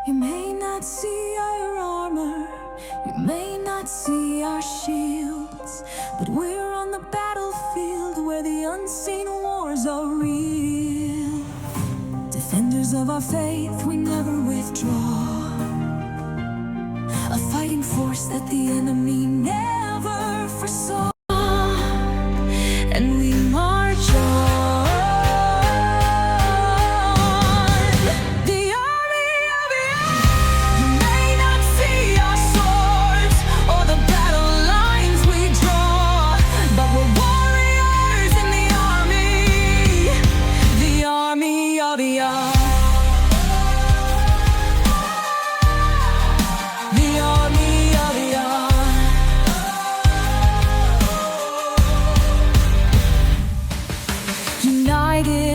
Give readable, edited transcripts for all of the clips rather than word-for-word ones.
You may not see our armor, you may not see our shields, but we're on the battlefield where the unseen wars are real. Defenders of our faith, we never withdraw, a fighting force that the enemy never foresaw. And we march on.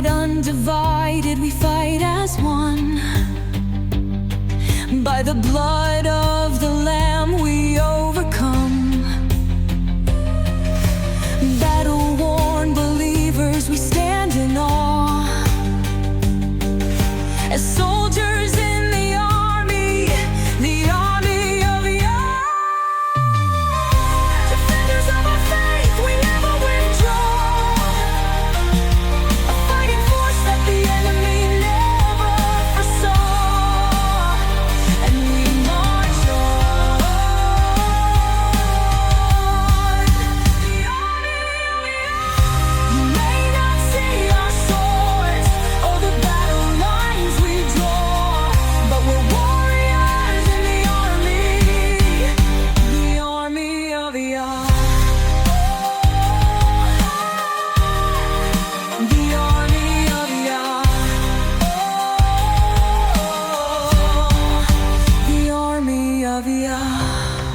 Undivided, we fight as one. By the blood of the Lamb we overcome. Battle-worn believers, we stand in awe. As soldiers in the army of Yah. Defenders of our faith, we never withdraw.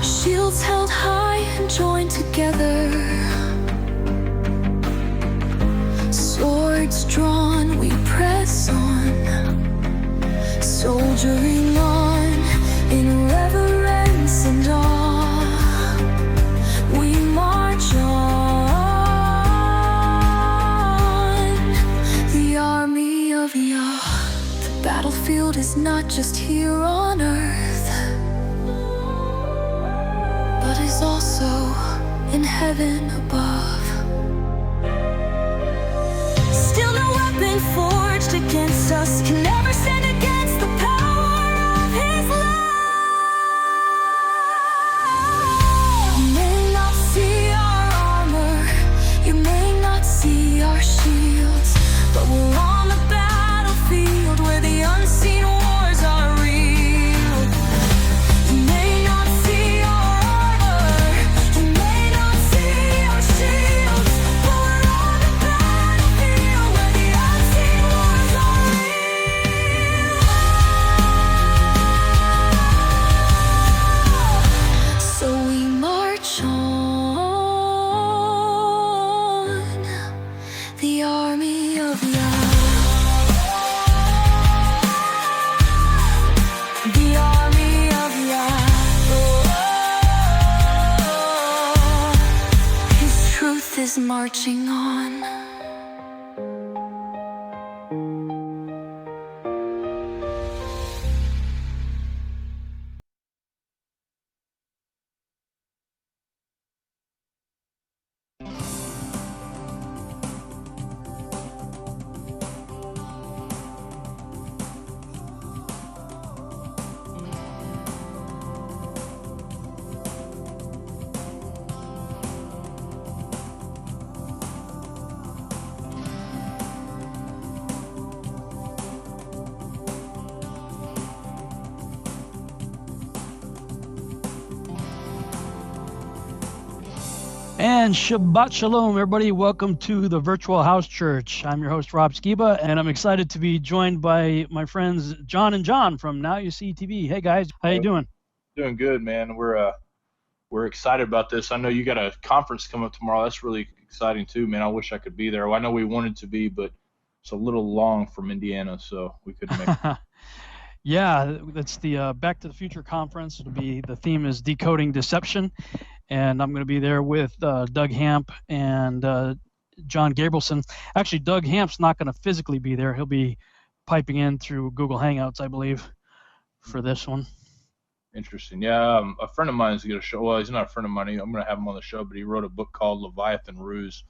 Shields held high and joined together, swords drawn, we press on, soldiering on in reverence and awe. We march on, the army of Yah. The battlefield is not just here on earth, but is also in heaven above. Still no weapon forged against us can ever stand against the power of His love. You may not see our armor, you may not see our shields, but we're on the battlefield where the unseen wars are real. You may not see our is marching on. And Shabbat Shalom, everybody. Welcome to the Virtual House Church. I'm your host, Rob Skiba, and I'm excited to be joined by my friends John and John from Now You See TV. Hey, guys. How you doing? Doing good, man. We're excited about this. I know you got a conference coming up tomorrow. That's really exciting, too, man. I wish I could be there. I know we wanted to be, but it's a little long from Indiana, so we couldn't make it. Yeah, that's the Back to the Future conference. The theme is Decoding Deception. And I'm going to be there with Doug Hamp and John Gabrielson. Actually, Doug Hamp's not going to physically be there. He'll be piping in through Google Hangouts, I believe, for this one. Interesting. Yeah, a friend of mine is going to show. Well, he's not a friend of mine. I'm going to have him on the show, but he wrote a book called Leviathan Ruse,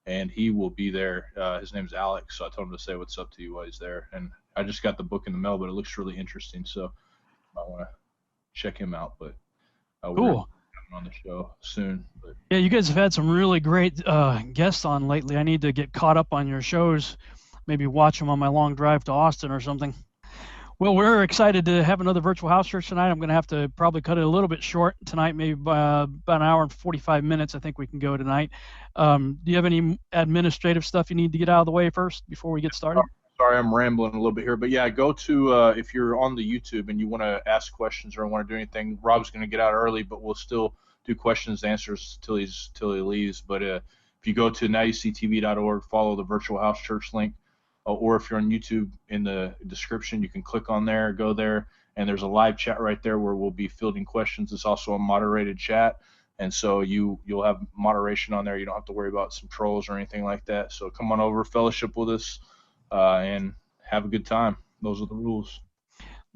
and he will be there. His name's Alex, so I told him to say what's up to you while he's there. And I just got the book in the mail, but it looks really interesting, so I want to check him out. But Cool. We're on the show soon. But Yeah, you guys have had some really great guests on lately. I need to get caught up on your shows, maybe watch them on my long drive to Austin or something. Well, we're excited to have another virtual house church tonight. I'm going to have to probably cut it a little bit short tonight, maybe by about an hour and 45 minutes. I think we can go tonight. Do you have any administrative stuff you need to get out of the way first before we get started? Sorry, I'm rambling a little bit here, but yeah, go to if you're on the YouTube and you want to ask questions or want to do anything, Rob's going to get out early, but we'll still do questions and answers till he leaves. But if you go to nowuseetv.org, follow the virtual house church link. Or if you're on YouTube, in the description, you can click on there, go there, and there's a live chat right there where we'll be fielding questions. It's also a moderated chat, and so you'll have moderation on there. You don't have to worry about some trolls or anything like that. So come on over, fellowship with us, and have a good time. Those are the rules.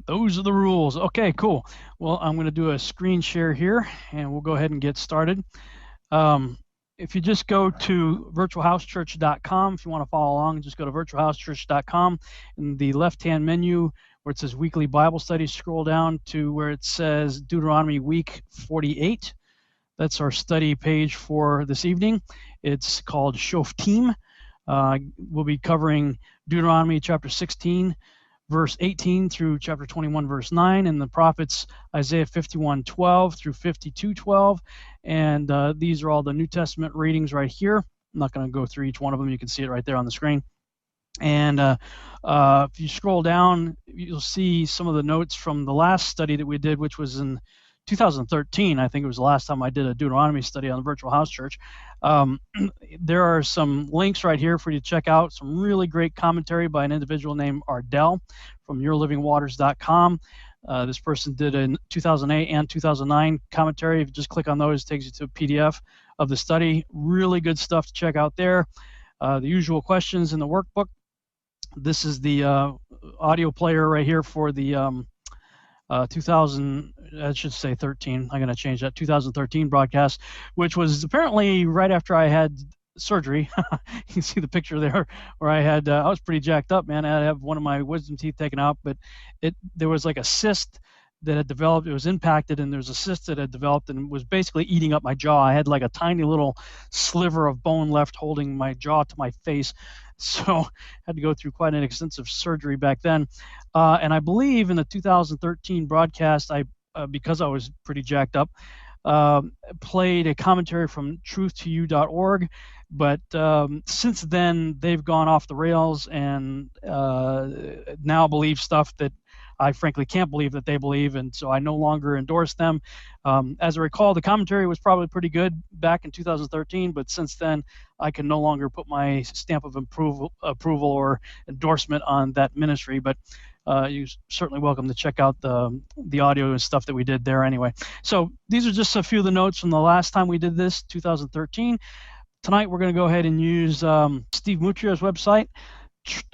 Those are the rules. Okay, cool. Well, I'm going to do a screen share here, and we'll go ahead and get started. If you just go to virtualhousechurch.com, if you want to follow along, just go to virtualhousechurch.com. In the left-hand menu where it says Weekly Bible Study, scroll down to where it says Deuteronomy Week 48. That's our study page for this evening. It's called Shoftim. We'll be covering Deuteronomy chapter 16, verse 18 through chapter 21, verse 9, and the prophets Isaiah 51:12 through 52:12. And these are all the New Testament readings right here. I'm not going to go through each one of them. You can see it right there on the screen. And if you scroll down, you'll see some of the notes from the last study that we did, which was in 2013. I think it was the last time I did a Deuteronomy study on the Virtual House Church. There are some links right here for you to check out. Some really great commentary by an individual named Ardell from yourlivingwaters.com. This person did a 2008 and 2009 commentary. If you just click on those, it takes you to a PDF of the study. Really good stuff to check out there. The usual questions in the workbook. This is the audio player right here for the 2013. I'm going to change that. 2013 broadcast, which was apparently right after I had surgery. You can see the picture there where I was pretty jacked up, man. I had to have one of my wisdom teeth taken out, but there was like a cyst that had developed. It was impacted, and there's a cyst that had developed and was basically eating up my jaw. I had like a tiny little sliver of bone left holding my jaw to my face. So I had to go through quite an extensive surgery back then. And I believe in the 2013 broadcast, because I was pretty jacked up, played a commentary from truth2you.org. But since then, they've gone off the rails and now believe stuff that I frankly can't believe that they believe, and so I no longer endorse them. As I recall, the commentary was probably pretty good back in 2013, but since then, I can no longer put my stamp of approval or endorsement on that ministry. But you're certainly welcome to check out the audio and stuff that we did there anyway. So these are just a few of the notes from the last time we did this, 2013. Tonight, we're going to go ahead and use Steve Mutrio's website,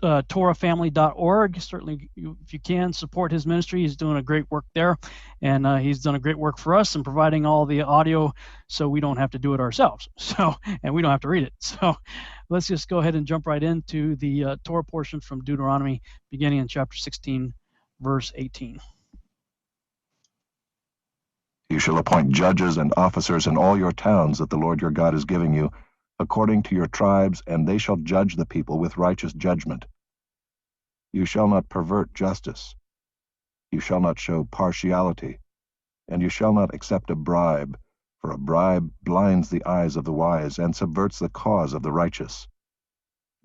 torahfamily.org. Certainly, if you can, support his ministry. He's doing a great work there, and he's done a great work for us in providing all the audio so we don't have to do it ourselves. And we don't have to read it. So let's just go ahead and jump right into the Torah portion from Deuteronomy, beginning in chapter 16, verse 18. You shall appoint judges and officers in all your towns that the Lord your God is giving you, according to your tribes, and they shall judge the people with righteous judgment. You shall not pervert justice. You shall not show partiality, and you shall not accept a bribe, for a bribe blinds the eyes of the wise and subverts the cause of the righteous.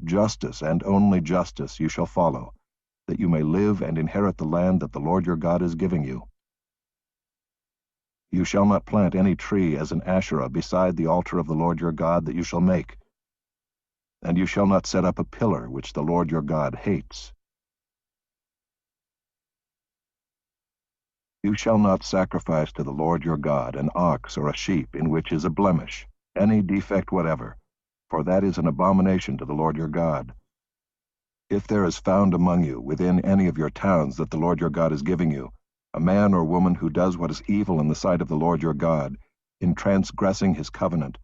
Justice and only justice you shall follow, that you may live and inherit the land that the Lord your God is giving you. You shall not plant any tree as an Asherah beside the altar of the Lord your God that you shall make. And you shall not set up a pillar which the Lord your God hates. You shall not sacrifice to the Lord your God an ox or a sheep in which is a blemish, any defect whatever, for that is an abomination to the Lord your God. If there is found among you within any of your towns that the Lord your God is giving you, A man or woman who does what is evil in the sight of the Lord your God, in transgressing his covenant,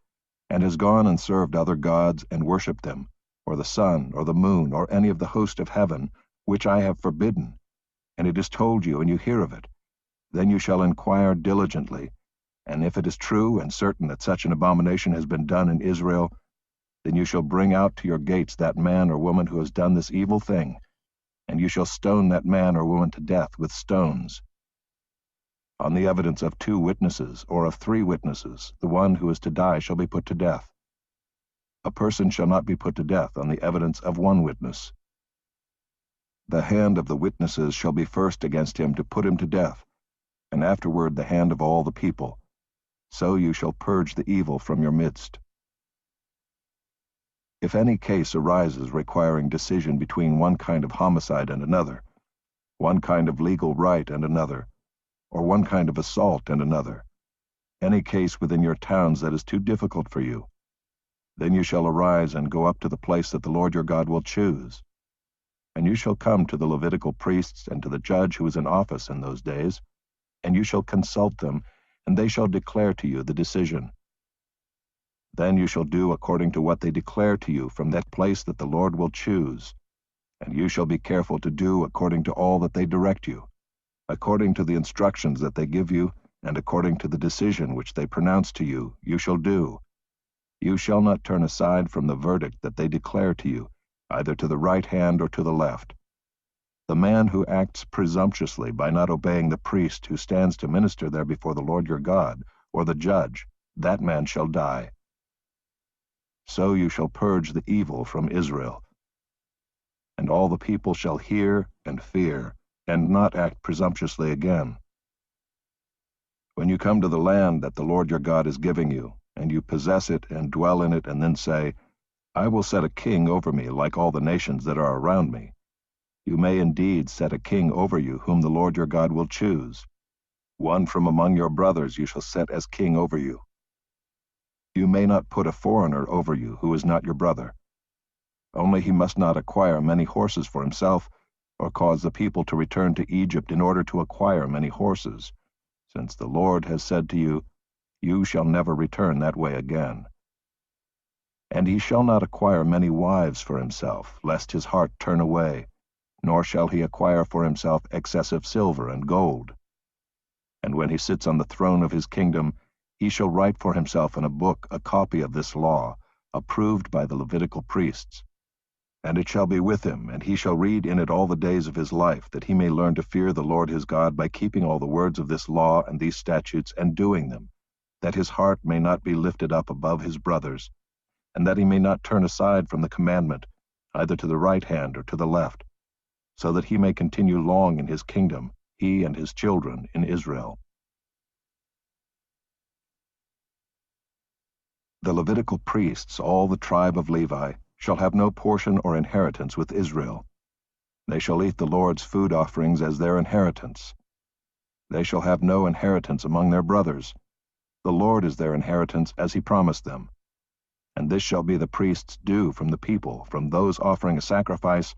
and has gone and served other gods and worshipped them, or the sun, or the moon, or any of the host of heaven, which I have forbidden, and it is told you, and you hear of it, then you shall inquire diligently, and if it is true and certain that such an abomination has been done in Israel, then you shall bring out to your gates that man or woman who has done this evil thing, and you shall stone that man or woman to death with stones. On the evidence of 2 witnesses, or of 3 witnesses, the one who is to die shall be put to death. A person shall not be put to death on the evidence of 1 witness. The hand of the witnesses shall be first against him to put him to death, and afterward the hand of all the people. So you shall purge the evil from your midst. If any case arises requiring decision between one kind of homicide and another, one kind of legal right and another, or one kind of assault and another, any case within your towns that is too difficult for you, then you shall arise and go up to the place that the Lord your God will choose. And you shall come to the Levitical priests and to the judge who is in office in those days, and you shall consult them, and they shall declare to you the decision. Then you shall do according to what they declare to you from that place that the Lord will choose, and you shall be careful to do according to all that they direct you, according to the instructions that they give you, and according to the decision which they pronounce to you, you shall do. You shall not turn aside from the verdict that they declare to you, either to the right hand or to the left. The man who acts presumptuously by not obeying the priest who stands to minister there before the Lord your God, or the judge, that man shall die. So you shall purge the evil from Israel. And all the people shall hear and fear, and not act presumptuously again. When you come to the land that the Lord your God is giving you, and you possess it and dwell in it, and then say, I will set a king over me like all the nations that are around me, you may indeed set a king over you whom the Lord your God will choose. One from among your brothers you shall set as king over you. You may not put a foreigner over you who is not your brother. Only he must not acquire many horses for himself, or cause the people to return to Egypt in order to acquire many horses, since the Lord has said to you, you shall never return that way again. And he shall not acquire many wives for himself, lest his heart turn away, nor shall he acquire for himself excessive silver and gold. And when he sits on the throne of his kingdom, he shall write for himself in a book a copy of this law, approved by the Levitical priests. And it shall be with him, and he shall read in it all the days of his life, that he may learn to fear the Lord his God by keeping all the words of this law and these statutes and doing them, that his heart may not be lifted up above his brothers, and that he may not turn aside from the commandment, either to the right hand or to the left, so that he may continue long in his kingdom, he and his children in Israel. The Levitical priests, all the tribe of Levi, shall have no portion or inheritance with Israel. They shall eat the Lord's food offerings as their inheritance. They shall have no inheritance among their brothers. The Lord is their inheritance as he promised them. And this shall be the priest's due from the people, from those offering a sacrifice,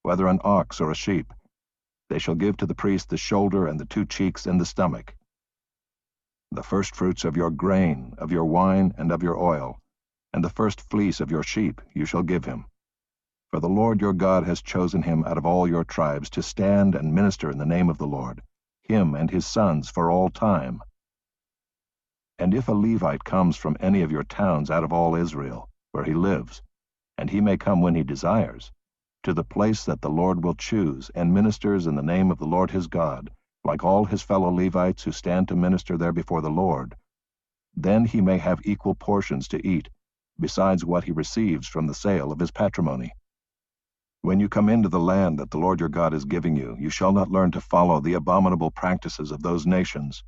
whether an ox or a sheep. They shall give to the priest the shoulder and the 2 cheeks and the stomach. The firstfruits of your grain, of your wine, and of your oil, and the first fleece of your sheep you shall give him. For the Lord your God has chosen him out of all your tribes to stand and minister in the name of the Lord, him and his sons for all time. And if a Levite comes from any of your towns out of all Israel, where he lives, and he may come when he desires, to the place that the Lord will choose, and ministers in the name of the Lord his God, like all his fellow Levites who stand to minister there before the Lord, then he may have equal portions to eat, besides what he receives from the sale of his patrimony. When you come into the land that the Lord your God is giving you, you shall not learn to follow the abominable practices of those nations.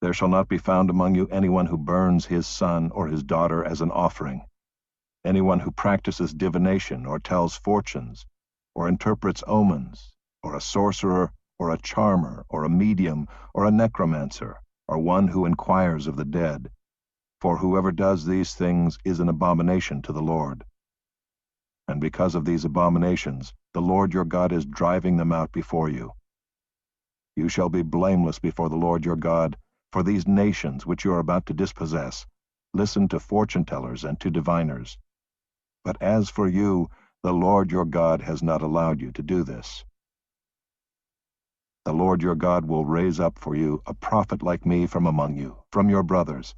There shall not be found among you anyone who burns his son or his daughter as an offering, anyone who practices divination or tells fortunes, or interprets omens, or a sorcerer, or a charmer, or a medium, or a necromancer, or one who inquires of the dead. For whoever does these things is an abomination to the Lord. And because of these abominations, the Lord your God is driving them out before you. You shall be blameless before the Lord your God, for these nations which you are about to dispossess listen to fortune-tellers and to diviners. But as for you, the Lord your God has not allowed you to do this. The Lord your God will raise up for you a prophet like me from among you, from your brothers.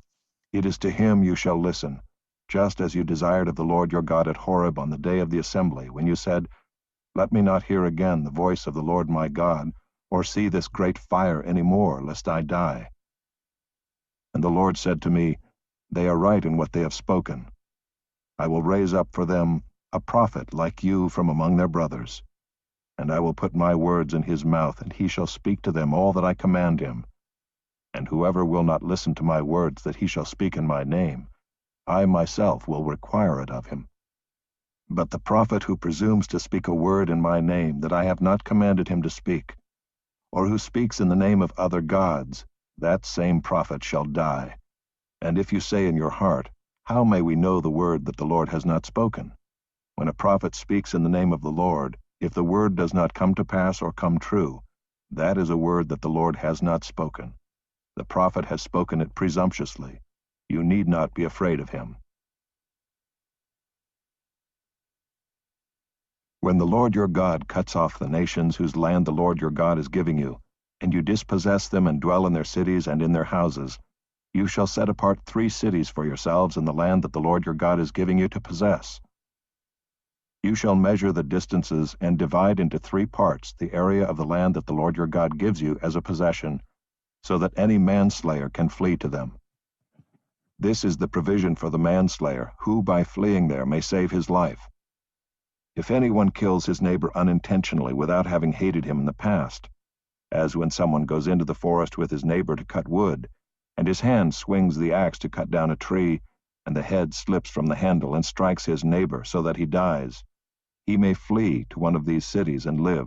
It is to him you shall listen, just as you desired of the Lord your God at Horeb on the day of the assembly, when you said, Let me not hear again the voice of the Lord my God, or see this great fire any more, lest I die. And the Lord said to me, They are right in what they have spoken. I will raise up for them a prophet like you from among their brothers. And I will put my words in his mouth, and he shall speak to them all that I command him. And whoever will not listen to my words that he shall speak in my name, I myself will require it of him. But the prophet who presumes to speak a word in my name that I have not commanded him to speak, or who speaks in the name of other gods, that same prophet shall die. And if you say in your heart, How may we know the word that the Lord has not spoken? When a prophet speaks in the name of the Lord, if the word does not come to pass or come true, that is a word that the Lord has not spoken. The prophet has spoken it presumptuously. You need not be afraid of him. When the Lord your God cuts off the nations whose land the Lord your God is giving you, and you dispossess them and dwell in their cities and in their houses, you shall set apart 3 cities for yourselves in the land that the Lord your God is giving you to possess. You shall measure the distances and divide into 3 parts the area of the land that the Lord your God gives you as a possession, so that any manslayer can flee to them. This is the provision for the manslayer, who by fleeing there may save his life. If anyone kills his neighbor unintentionally without having hated him in the past, as when someone goes into the forest with his neighbor to cut wood, and his hand swings the axe to cut down a tree, and the head slips from the handle and strikes his neighbor so that he dies, he may flee to one of these cities and live,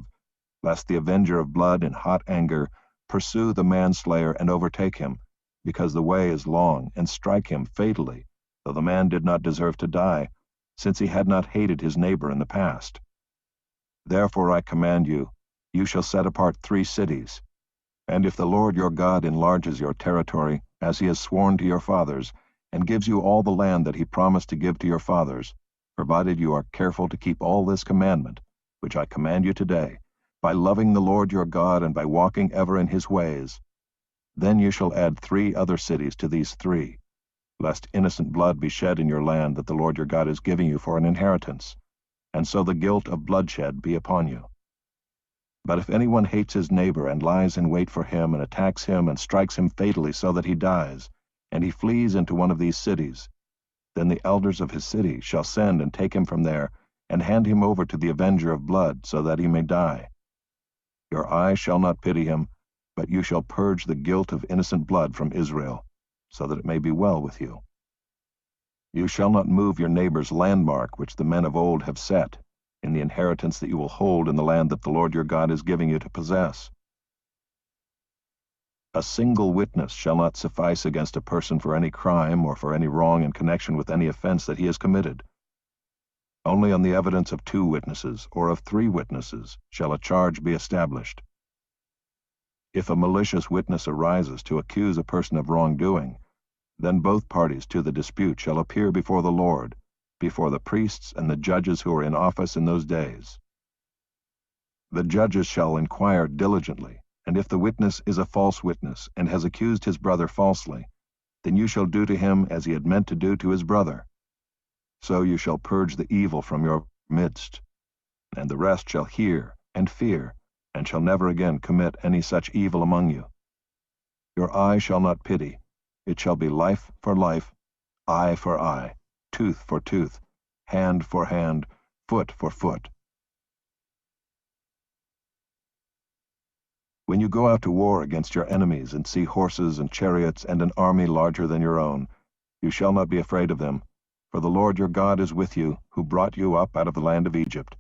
lest the avenger of blood in hot anger pursue the manslayer and overtake him, because the way is long, and strike him fatally, though the man did not deserve to die, since he had not hated his neighbor in the past. Therefore I command you, you shall set apart 3 cities. And if the Lord your God enlarges your territory, as he has sworn to your fathers, and gives you all the land that he promised to give to your fathers, provided you are careful to keep all this commandment, which I command you today, by loving the Lord your God and by walking ever in his ways, then you shall add 3 other cities to these 3, lest innocent blood be shed in your land that the Lord your God is giving you for an inheritance, and so the guilt of bloodshed be upon you. But if anyone hates his neighbor and lies in wait for him and attacks him and strikes him fatally so that he dies, and he flees into one of these cities, then the elders of his city shall send and take him from there and hand him over to the avenger of blood so that he may die. Your eye shall not pity him, but you shall purge the guilt of innocent blood from Israel, so that it may be well with you. You shall not move your neighbor's landmark which the men of old have set, in the inheritance that you will hold in the land that the Lord your God is giving you to possess. A single witness shall not suffice against a person for any crime or for any wrong in connection with any offense that he has committed. Only on the evidence of 2 witnesses or of 3 witnesses shall a charge be established. If a malicious witness arises to accuse a person of wrongdoing, then both parties to the dispute shall appear before the Lord, before the priests and the judges who are in office in those days. The judges shall inquire diligently, and if the witness is a false witness and has accused his brother falsely, then you shall do to him as he had meant to do to his brother. So you shall purge the evil from your midst, and the rest shall hear and fear, and shall never again commit any such evil among you. Your eye shall not pity. It shall be life for life, eye for eye, tooth for tooth, hand for hand, foot for foot. When you go out to war against your enemies and see horses and chariots and an army larger than your own, you shall not be afraid of them, for the Lord your God is with you, who brought you up out of the land of Egypt.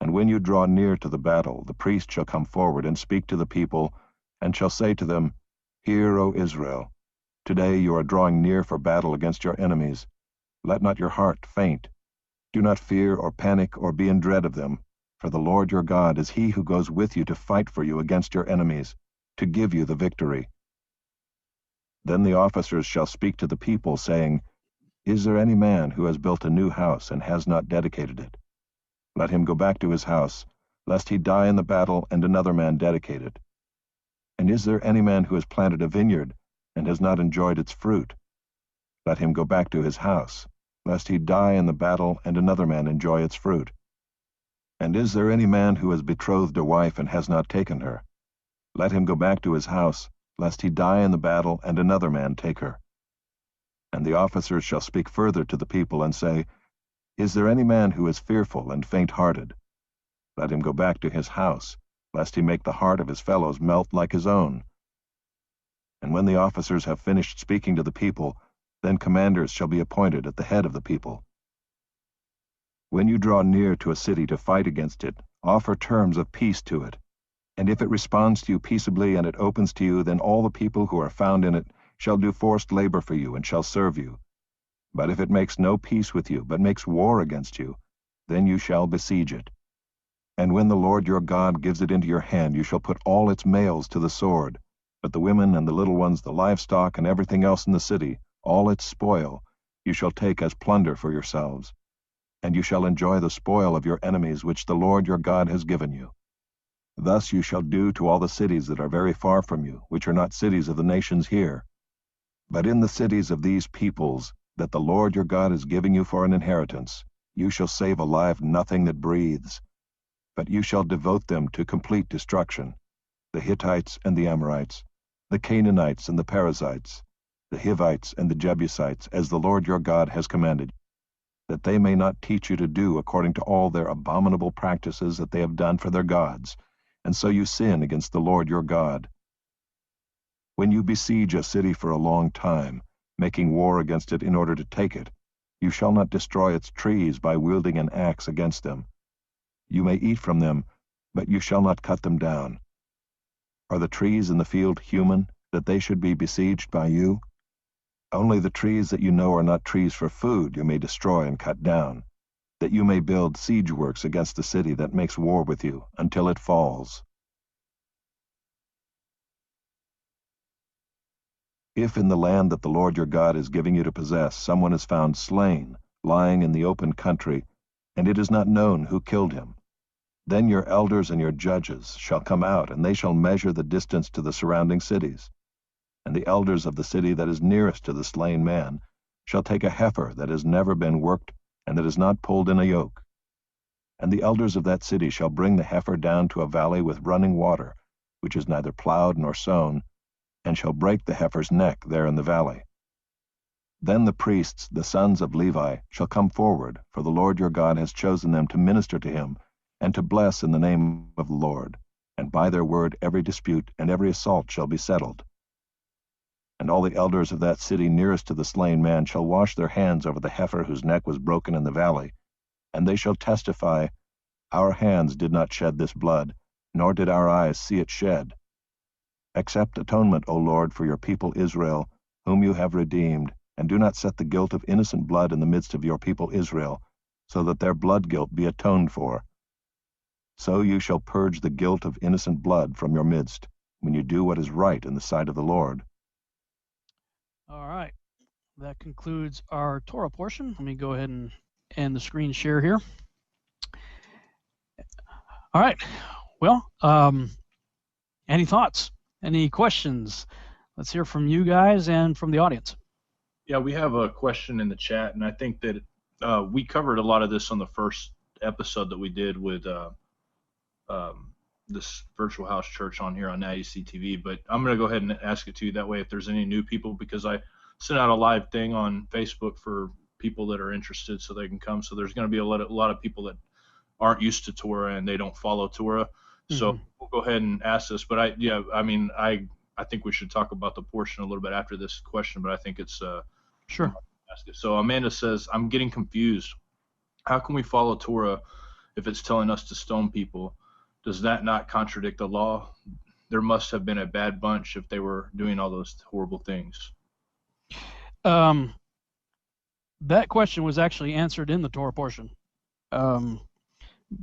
And when you draw near to the battle, the priest shall come forward and speak to the people, and shall say to them, Hear, O Israel, today you are drawing near for battle against your enemies. Let not your heart faint. Do not fear or panic or be in dread of them, For the Lord your God is he who goes with you to fight for you against your enemies, to give you the victory. Then the officers shall speak to the people, saying, Is there any man who has built a new house and has not dedicated it? Let him go back to his house, lest he die in the battle and another man dedicate it. And is there any man who has planted a vineyard and has not enjoyed its fruit? Let him go back to his house, lest he die in the battle and another man enjoy its fruit. And is there any man who has betrothed a wife and has not taken her? Let him go back to his house, lest he die in the battle and another man take her. And the officers shall speak further to the people and say, Is there any man who is fearful and faint-hearted? Let him go back to his house, lest he make the heart of his fellows melt like his own. And when the officers have finished speaking to the people, then commanders shall be appointed at the head of the people. When you draw near to a city to fight against it, offer terms of peace to it. And if it responds to you peaceably and it opens to you, then all the people who are found in it shall do forced labor for you and shall serve you. But if it makes no peace with you, but makes war against you, then you shall besiege it. And when the Lord your God gives it into your hand, you shall put all its males to the sword, but the women and the little ones, the livestock and everything else in the city, all its spoil, you shall take as plunder for yourselves. And you shall enjoy the spoil of your enemies which the Lord your God has given you. Thus you shall do to all the cities that are very far from you, which are not cities of the nations here. But in the cities of these peoples, that the Lord your God is giving you for an inheritance, you shall save alive nothing that breathes. But you shall devote them to complete destruction, the Hittites and the Amorites, the Canaanites and the Perizzites, the Hivites and the Jebusites, as the Lord your God has commanded, that they may not teach you to do according to all their abominable practices that they have done for their gods, and so you sin against the Lord your God. When you besiege a city for a long time, making war against it in order to take it, you shall not destroy its trees by wielding an axe against them. You may eat from them, but you shall not cut them down. Are the trees in the field human, that they should be besieged by you? Only the trees that you know are not trees for food you may destroy and cut down, that you may build siege works against the city that makes war with you, until it falls. If in the land that the Lord your God is giving you to possess someone is found slain, lying in the open country, and it is not known who killed him, then your elders and your judges shall come out, and they shall measure the distance to the surrounding cities. And the elders of the city that is nearest to the slain man shall take a heifer that has never been worked and that is not pulled in a yoke. And the elders of that city shall bring the heifer down to a valley with running water, which is neither plowed nor sown, and shall break the heifer's neck there in the valley. Then the priests, the sons of Levi, shall come forward, for the Lord your God has chosen them to minister to him, and to bless in the name of the Lord, and by their word every dispute and every assault shall be settled. And all the elders of that city nearest to the slain man shall wash their hands over the heifer whose neck was broken in the valley, and they shall testify, Our hands did not shed this blood, nor did our eyes see it shed. Accept atonement, O Lord, for your people Israel, whom you have redeemed, and do not set the guilt of innocent blood in the midst of your people Israel, so that their blood guilt be atoned for. So you shall purge the guilt of innocent blood from your midst, when you do what is right in the sight of the Lord. All right. That concludes our Torah portion. Let me go ahead and end the screen share here. All right. Well, any thoughts? Any questions? Let's hear from you guys and from the audience. Yeah, we have a question in the chat, and I think that we covered a lot of this on the first episode that we did with this virtual house church on here on NAUC TV, but I'm going to go ahead and ask it to you that way if there's any new people, because I sent out a live thing on Facebook for people that are interested so they can come. So there's going to be a lot of people that aren't used to Torah and they don't follow Torah. So we'll go ahead and ask this, but I think we should talk about the portion a little bit after this question, but I think it's sure. Ask it. So Amanda says, I'm getting confused. How can we follow Torah if it's telling us to stone people? Does that not contradict the law? There must have been a bad bunch if they were doing all those horrible things. That question was actually answered in the Torah portion.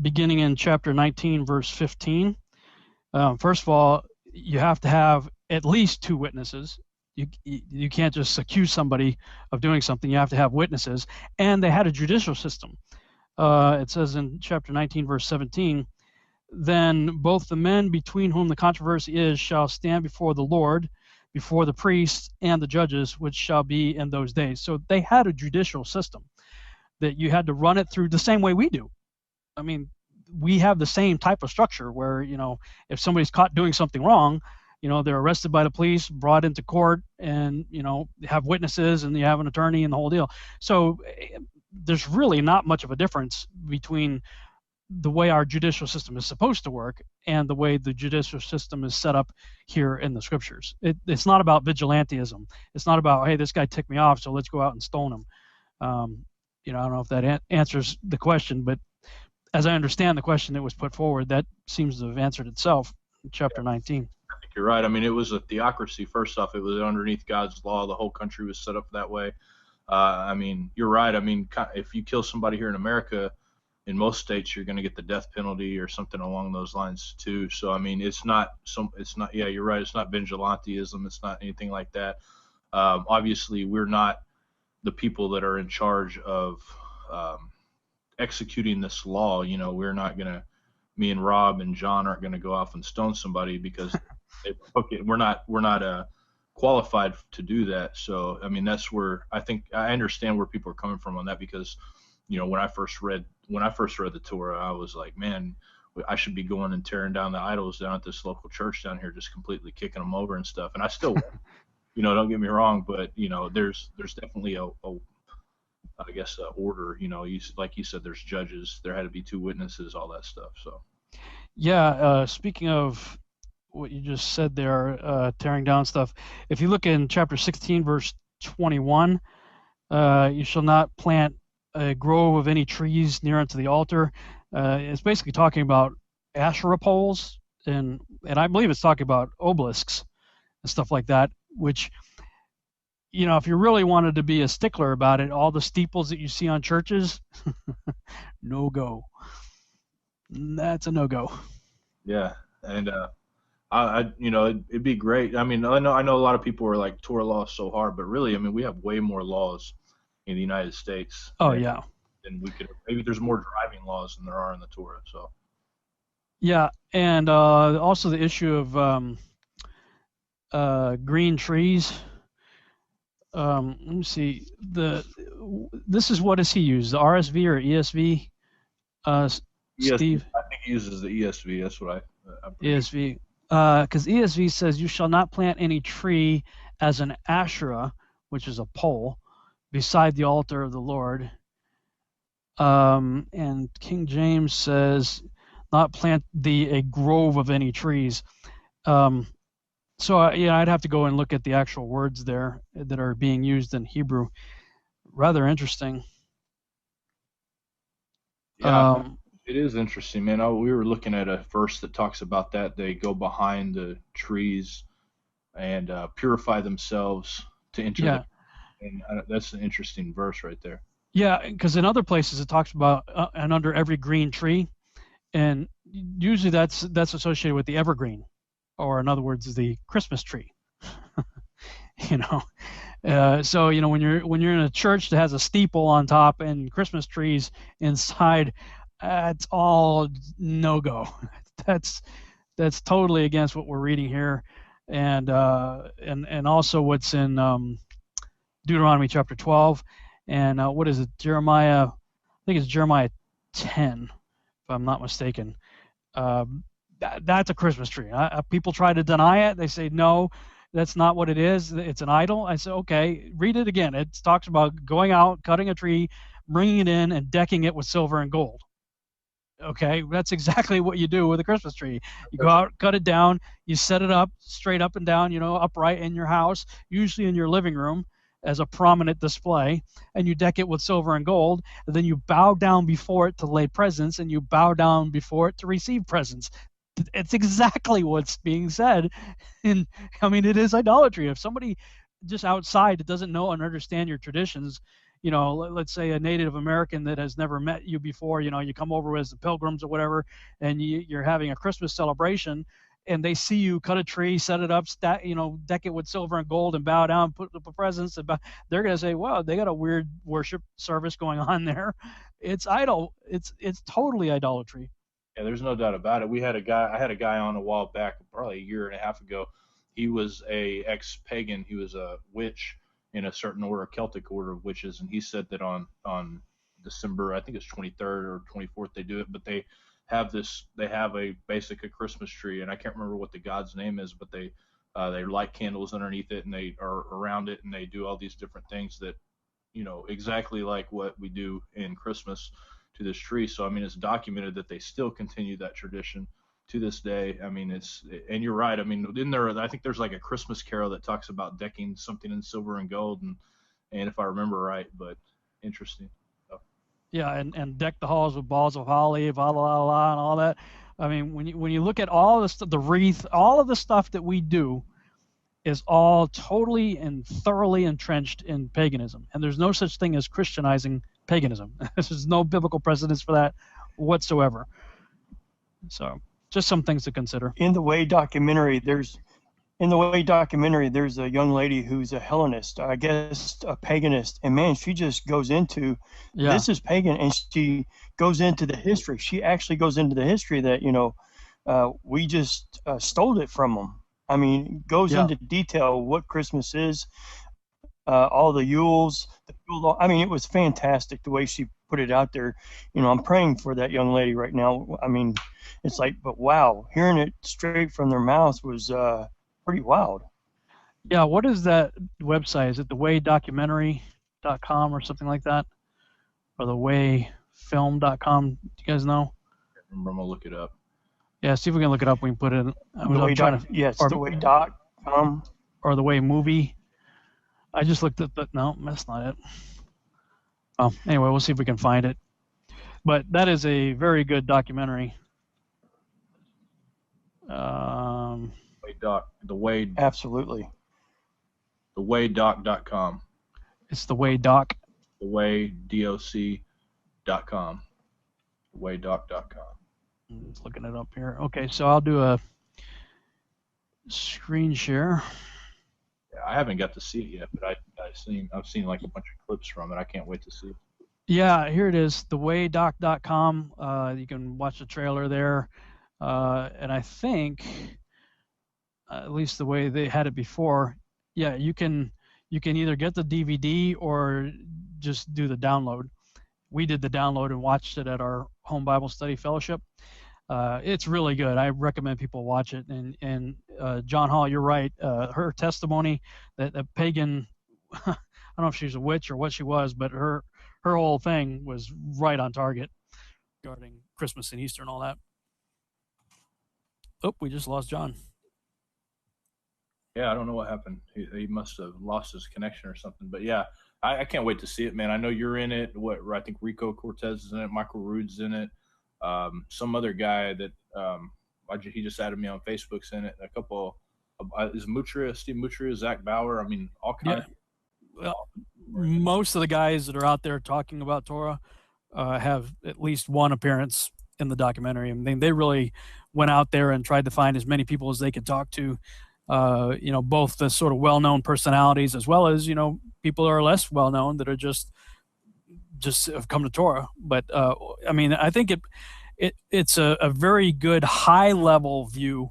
beginning in chapter 19, verse 15. First of all, you have to have at least 2 witnesses. You can't just accuse somebody of doing something. You have to have witnesses. And they had a judicial system. It says in chapter 19, verse 17, then both the men between whom the controversy is shall stand before the Lord, before the priests and the judges, which shall be in those days. So they had a judicial system that you had to run it through the same way we do. I mean, we have the same type of structure where, if somebody's caught doing something wrong, they're arrested by the police, brought into court, and, have witnesses, and you have an attorney and the whole deal. So there's really not much of a difference between the way our judicial system is supposed to work and the way the judicial system is set up here in the scriptures. It's not about vigilantism. It's not about, hey, this guy ticked me off, so let's go out and stone him. I don't know if that answers the question, but as I understand the question that was put forward, that seems to have answered itself in chapter 19. I think you're right. I mean, it was a theocracy. First off, it was underneath God's law. The whole country was set up that way. I mean, you're right. I mean, if you kill somebody here in America, in most states, you're going to get the death penalty or something along those lines too. So, I mean, it's not. Yeah, you're right. It's not vigilantism. It's not anything like that. Obviously, we're not the people that are in charge of executing this law. We're not going to. Me and Rob and John aren't going to go off and stone somebody because they took it. We're not qualified to do that. So, I mean, that's where I think I understand where people are coming from on that, because when I first read the Torah, I was like, man, I should be going and tearing down the idols down at this local church down here, just completely kicking them over and stuff. And I still, don't get me wrong, but there's definitely I guess order. Like you said, there's judges. There had to be 2 witnesses, all that stuff. So. Yeah. Speaking of what you just said there, tearing down stuff. If you look in chapter 16, verse 21, you shall not plant a grove of any trees near unto the altar. It's basically talking about Asherah poles, and I believe it's talking about obelisks and stuff like that, which, if you really wanted to be a stickler about it, all the steeples that you see on churches, no go. That's a no go. Yeah, and it'd be great. I mean, I know a lot of people are like, Torah law is so hard, but really, I mean, we have way more laws in the United States. Oh yeah. And maybe there's more driving laws than there are in the Torah. So. Yeah, and also the issue of green trees. Let me see. This is, what does he use? The RSV or ESV? Steve? I think he uses the ESV. That's what I'm ESV. Because ESV says, you shall not plant any tree as an Asherah, which is a pole, beside the altar of the Lord. And King James says, not plant thee a grove of any trees. So I'd have to go and look at the actual words there that are being used in Hebrew. Rather interesting. Yeah, it is interesting, man. We were looking at a verse that talks about that. They go behind the trees and purify themselves to enter. Yeah. And that's an interesting verse right there. Yeah, because in other places it talks about and under every green tree, and usually that's associated with the evergreen, or in other words, the Christmas tree. So when you're in a church that has a steeple on top and Christmas trees inside, it's all no go. That's totally against what we're reading here, and also what's in Deuteronomy chapter 12, and what is it, Jeremiah? I think it's Jeremiah 10, if I'm not mistaken. That's a Christmas tree. People try to deny it. They say, no, that's not what it is. It's an idol. I say, okay, read it again. It talks about going out, cutting a tree, bringing it in, and decking it with silver and gold. Okay, that's exactly what you do with a Christmas tree. You go out, cut it down, you set it up straight up and down, upright in your house, usually in your living room as a prominent display, and you deck it with silver and gold, and then you bow down before it to lay presents, and you bow down before it to receive presents. It's exactly what's being said. And I mean, it is idolatry. If somebody just outside that doesn't know and understand your traditions let's say a Native American that has never met you before, you come over as the pilgrims or whatever, and you're having a Christmas celebration, and they see you cut a tree, set it up, deck it with silver and gold, and bow down, put up the presents, and they're going to say, wow, they got a weird worship service going on there. It's idol. It's totally idolatry. Yeah, there's no doubt about it. I had a guy on a while back, probably a year and a half ago. He was a ex-pagan. He was a witch in a certain order, a Celtic order of witches, and he said that on December, I think it's 23rd or 24th, they do it, but they have a Christmas tree, and I can't remember what the god's name is, but they light candles underneath it, and they are around it, and they do all these different things that, exactly like what we do in Christmas to this tree. So I mean, it's documented that they still continue that tradition to this day. I mean, and you're right. I mean, I think there's like a Christmas carol that talks about decking something in silver and gold, and if I remember right, but interesting. Yeah, and deck the halls with balls of holly, blah, blah, blah, blah, and all that. I mean, when you look at all this, the wreath, all of the stuff that we do is all totally and thoroughly entrenched in paganism. And there's no such thing as Christianizing paganism. There's no biblical precedence for that whatsoever. So just some things to consider. In the Way documentary, there's a young lady who's a Hellenist, I guess a paganist, and man, she just goes into this is pagan, and she goes into the history. She actually goes into the history that we just stole it from them. I mean, goes into detail what Christmas is, all the Yules, I mean, it was fantastic the way she put it out there. I'm praying for that young lady right now. I mean, it's like, but wow, hearing it straight from their mouth was pretty wild. Yeah, what is that website? Is it thewaydocumentary.com or something like that? Or thewayfilm.com? Do you guys know? I'm going to look it up. Yeah, see if we can look it up. We can put it in. Theway.com. Or The Way Movie. I just looked at that. No, that's not it. Oh, anyway, we'll see if we can find it. But that is a very good documentary. Absolutely. Thewaydoc.com. It's The Way Doc. Thewaydoc.com. Thewaydoc.com. I'm just looking it up here. Okay, so I'll do a screen share. Yeah, I haven't got to see it yet, but I've seen like a bunch of clips from it. I can't wait to see it. Yeah, here it is, thewaydoc.com. You can watch the trailer there. And I think, at least the way they had it before, yeah, you can either get the DVD or just do the download. We did the download and watched it at our home Bible study fellowship. It's really good. I recommend people watch it. And John Hall, you're right. Her testimony, that pagan, I don't know if she's a witch or what she was, but her whole thing was right on target regarding Christmas and Easter and all that. Oh, we just lost John. Yeah, I don't know what happened. He must have lost his connection or something. But yeah, I can't wait to see it, man. I know you're in it. I think Rico Cortez is in it. Michael Rood's in it. Some other guy that he just added me on Facebook's in it. A couple is Steve Mutria, Zach Bauer. I mean, all kinds. Yeah. Well, most of the guys that are out there talking about Torah have at least one appearance in the documentary. I mean, they really went out there and tried to find as many people as they could talk to. Both the sort of well-known personalities as well as people that are less well-known that are just have come to Torah. But I mean, I think it's a very good high-level view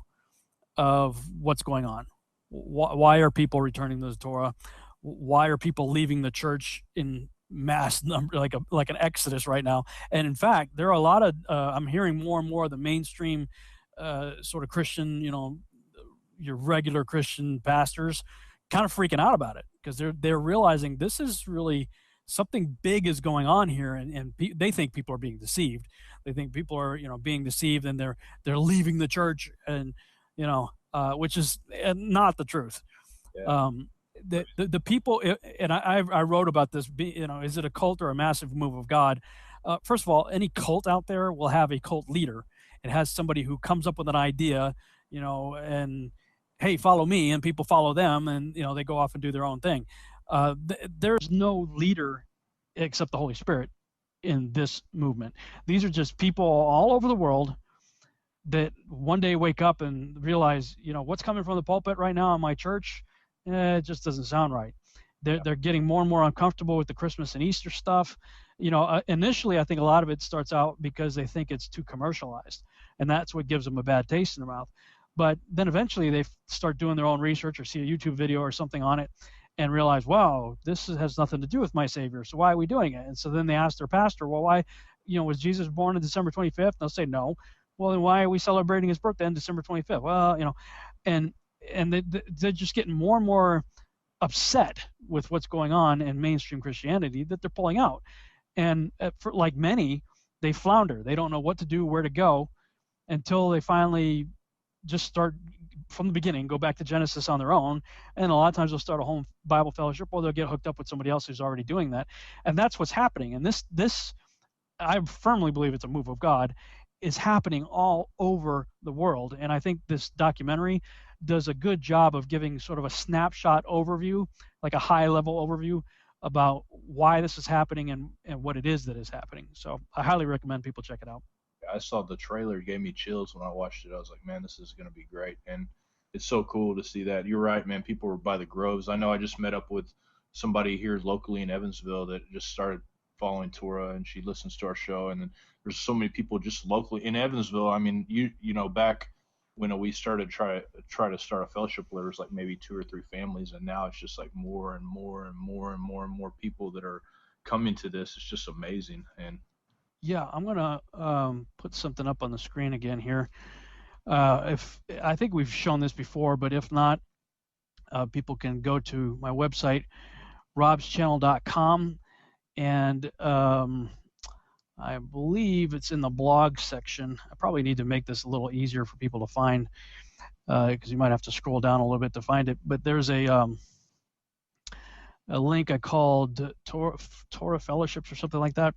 of what's going on. Why are people returning to the Torah? Why are people leaving the church in mass number, like an exodus right now? And in fact, there are a lot of I'm hearing more and more of the mainstream sort of Christian, your regular Christian pastors kind of freaking out about it, because they're realizing this is really something big is going on here, and they think people are being deceived. They think people are being deceived, and they're leaving the church, and which is not the truth. Yeah. The people, and I wrote about this. Is it a cult or a massive move of God? First of all, any cult out there will have a cult leader. It has somebody who comes up with an idea, and hey, follow me, and people follow them, and they go off and do their own thing. There's no leader accept the Holy Spirit in this movement. These are just people all over the world that one day wake up and realize, what's coming from the pulpit right now in my church, it just doesn't sound right. They're getting more and more uncomfortable with the Christmas and Easter stuff. Initially, I think a lot of it starts out because they think it's too commercialized, and that's what gives them a bad taste in their mouth. But then eventually they start doing their own research or see a YouTube video or something on it and realize, wow, this has nothing to do with my Savior, so why are we doing it? And so then they ask their pastor, well, why, was Jesus born on December 25th? And they'll say no. Well, then why are we celebrating his birthday on December 25th? Well, and they're just getting more and more upset with what's going on in mainstream Christianity that they're pulling out. And for like many, they flounder. They don't know what to do, where to go, until they finally just start from the beginning, go back to Genesis on their own. And a lot of times they'll start a home Bible fellowship, or they'll get hooked up with somebody else who's already doing that. And that's what's happening. And this I firmly believe it's a move of God, is happening all over the world. And I think this documentary does a good job of giving sort of a snapshot overview, like a high level overview about why this is happening and what it is that is happening. So I highly recommend people check it out. I saw the trailer, it gave me chills when I watched it. I was like, man, this is going to be great. And it's so cool to see that. You're right, man. People were by the groves. I know I just met up with somebody here locally in Evansville that just started following Torah, and she listens to our show. And then there's so many people just locally in Evansville. I mean, back when we started try to start a fellowship, there was like maybe 2 or 3 families, and now it's just like more and more and more and more and more people that are coming to this. It's just amazing. And yeah, I'm gonna put something up on the screen again here. If I think we've shown this before, but if not, people can go to my website, robschannel.com, and I believe it's in the blog section. I probably need to make this a little easier for people to find, because you might have to scroll down a little bit to find it. But there's a link I called Torah Fellowships or something like that.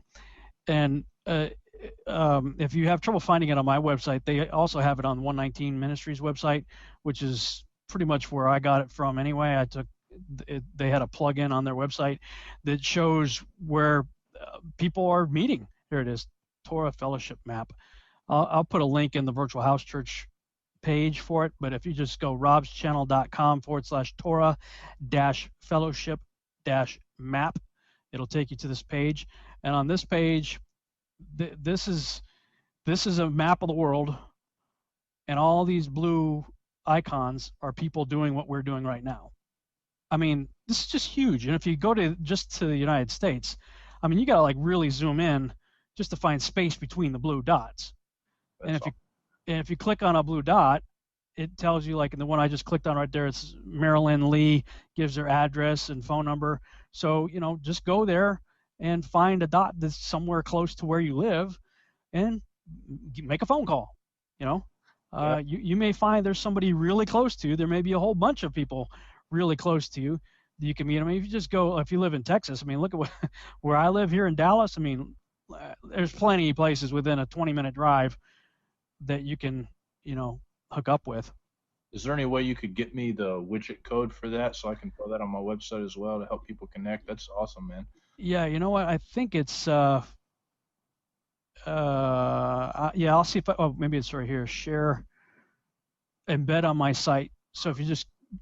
And if you have trouble finding it on my website, they also have it on 119 Ministries website, which is pretty much where I got it from anyway. They had a plug-in on their website that shows where people are meeting. Here it is, Torah Fellowship Map. I'll put a link in the Virtual House Church page for it, but if you just go robschannel.com/Torah-fellowship-map, it'll take you to this page. And on this page, this is a map of the world, and all these blue icons are people doing what we're doing right now. I mean, this is just huge. And if you go to the United States, I mean, you got to like really zoom in just to find space between the blue dots. And if you click on a blue dot, it tells you, like in the one I just clicked on right there, it's Marilyn Lee, gives their address and phone number. So, just go there and find a dot that's somewhere close to where you live and make a phone call. You may find there's somebody really close to you. There may be a whole bunch of people really close to you that you can meet. I mean, if you live in Texas, I mean, look at where I live here in Dallas. I mean, there's plenty of places within a 20-minute drive that you can, hook up with. Is there any way you could get me the widget code for that so I can throw that on my website as well to help people connect? That's awesome, man. Yeah, you know what? I think it's yeah, I'll see if maybe it's right here. Share, embed on my site. So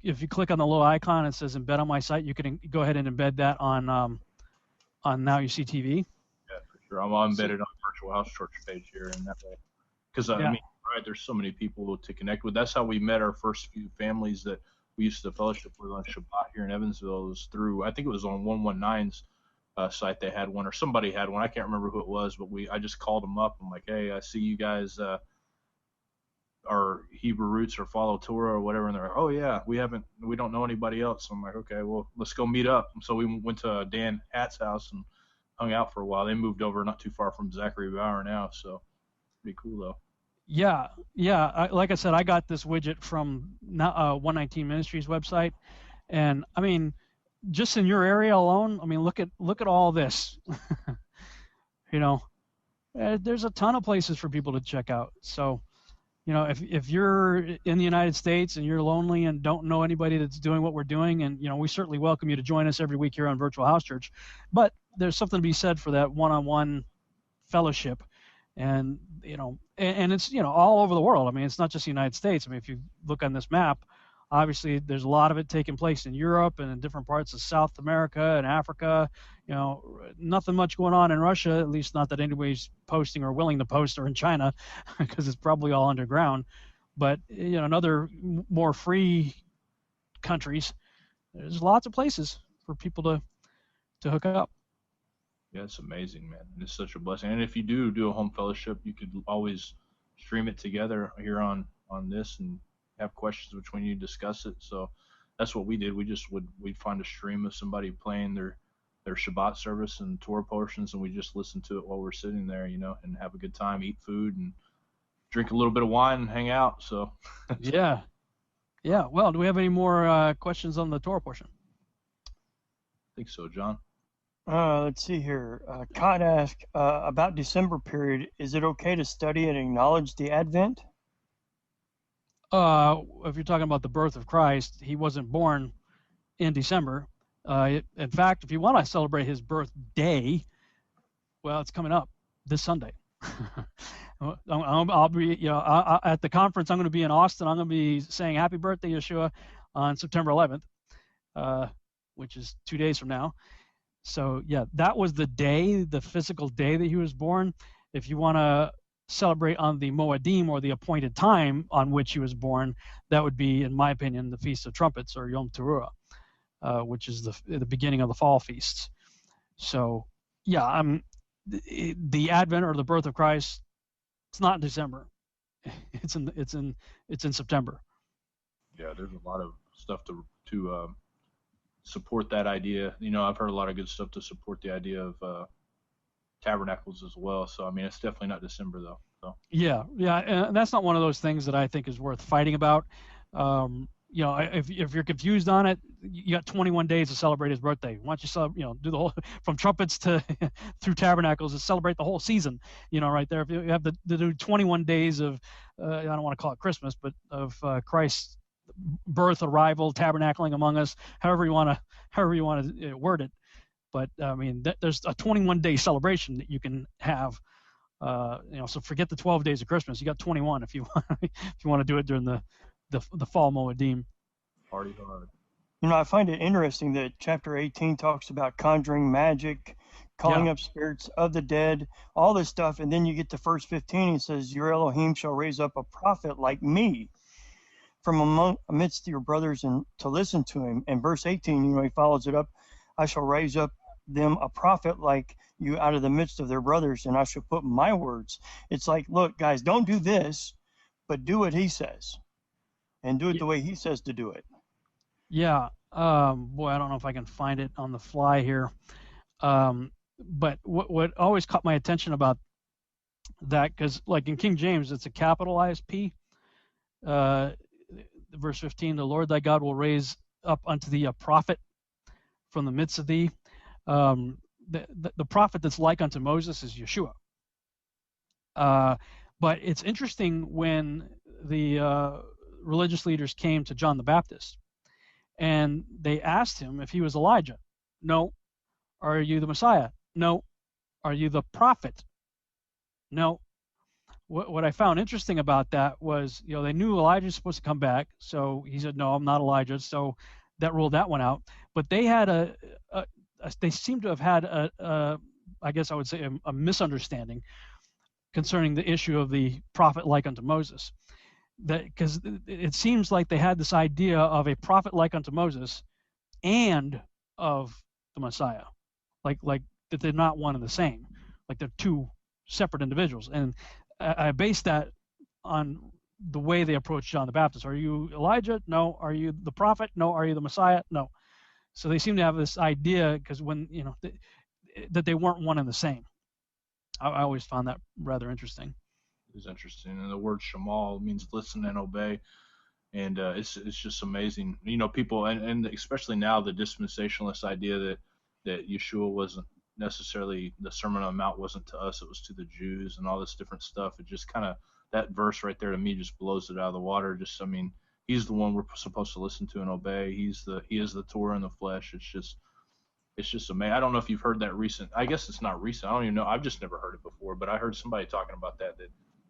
if you click on the little icon, it says embed on my site. You can go ahead and embed that on Now You See TV. Yeah, for sure. I'm embedded on the Virtual House Church page here, and that way, because I mean, right, there's so many people to connect with. That's how we met our first few families that we used to fellowship with on Shabbat here in Evansville. It was through, I think it was on 119's site. They had one, or somebody had one. I can't remember who it was, but I just called them up. I'm like, hey, I see you guys are Hebrew roots or follow Torah or whatever. And they're like, oh yeah, we don't know anybody else. So I'm like, okay, well, let's go meet up. And so we went to Dan Hatt's house and hung out for a while. They moved over not too far from Zachary Bauer now. So pretty cool though. Yeah. Like I said, I got this widget from 119 Ministries website, and I mean, just in your area alone, I mean, look at all this. There's a ton of places for people to check out. So, if you're in the United States and you're lonely and don't know anybody that's doing what we're doing, and we certainly welcome you to join us every week here on Virtual House Church. But there's something to be said for that one-on-one fellowship, and and it's all over the world. I mean, it's not just the United States. I mean, if you look on this map, obviously there's a lot of it taking place in Europe and in different parts of South America and Africa. Nothing much going on in Russia, at least not that anybody's posting or willing to post, or in China, because it's probably all underground. But in other more free countries, there's lots of places for people to hook up. Yeah, it's amazing, man. It's such a blessing. And if you do a home fellowship, you could always stream it together here on this and have questions between you, discuss it. So that's what we did. We'd find a stream of somebody playing their Shabbat service and Torah portions, and we just listen to it while we're sitting there, and have a good time, eat food, and drink a little bit of wine and hang out. So yeah. Well, do we have any more questions on the Torah portion? I think so, John. Let's see here. Cod asked about December period. Is it okay to study and acknowledge the Advent? If you're talking about the birth of Christ, he wasn't born in December. In fact, if you want to celebrate his birthday, well, it's coming up this Sunday. I'll be, at the conference. I'm going to be in Austin. I'm going to be saying "Happy Birthday, Yeshua" on September 11th, which is 2 days from now. So yeah, that was the day, the physical day that he was born. If you want to celebrate on the Moedim, or the appointed time on which he was born, that would be, in my opinion, the Feast of Trumpets, or Yom Teruah, which is the beginning of the fall feasts. So yeah, the Advent, or the birth of Christ, it's not in December. It's in September. Yeah, there's a lot of stuff to support that idea. I've heard a lot of good stuff to support the idea of tabernacles as well. So I mean, it's definitely not December though. So yeah, and that's not one of those things that I think is worth fighting about. If you're confused on it, you got 21 days to celebrate his birthday. Why don't you do the whole, from trumpets to through tabernacles, and celebrate the whole season. Right there. If you have to do 21 days of, I don't want to call it Christmas, but of Christ's birth, arrival, tabernacling among us, however you want to word it. But I mean, there's a 21-day celebration that you can have. So forget the 12 days of Christmas. You got 21 if you want to do it during the fall Moedim. Party hard. I find it interesting that chapter 18 talks about conjuring magic, calling up spirits of the dead, all this stuff, and then you get to verse 15, and it says, "Your Elohim shall raise up a prophet like me from amidst your brothers, and to listen to him." And verse 18, he follows it up, "I shall raise up them a prophet like you out of the midst of their brothers, and I shall put my words." It's like, look, guys, don't do this, but do what he says, and do it the way he says to do it. Yeah. Boy, I don't know if I can find it on the fly here. But what always caught my attention about that, because like in King James, it's a capitalized P. Verse 15, "The Lord thy God will raise up unto thee a prophet from the midst of thee." The prophet that's like unto Moses is Yeshua. But it's interesting when the religious leaders came to John the Baptist, and they asked him if he was Elijah. No. Are you the Messiah? No. Are you the prophet? No. What I found interesting about that was, they knew Elijah was supposed to come back, so he said, "No, I'm not Elijah." So that ruled that one out. But they had they seem to have had I guess I would say a misunderstanding concerning the issue of the prophet like unto Moses. That because it seems like they had this idea of a prophet like unto Moses and of the Messiah, like that they're not one and the same, like they're two separate individuals. And I based that on the way they approached John the Baptist. Are you Elijah? No. Are you the prophet? No. Are you the Messiah? No. So they seem to have this idea, because when that they weren't one and the same. I always found that rather interesting. It's interesting, and the word shamal means listen and obey, and it's just amazing. People, and especially now, the dispensationalist idea that Yeshua wasn't necessarily, the Sermon on the Mount wasn't to us, it was to the Jews, and all this different stuff. It just kind of, that verse right there to me just blows it out of the water. Just, I mean, he's the one we're supposed to listen to and obey. He is the Torah in the flesh. It's just, it's just amazing. I don't know if you've heard that recent. I guess it's not recent. I don't even know. I've just never heard it before. But I heard somebody talking about that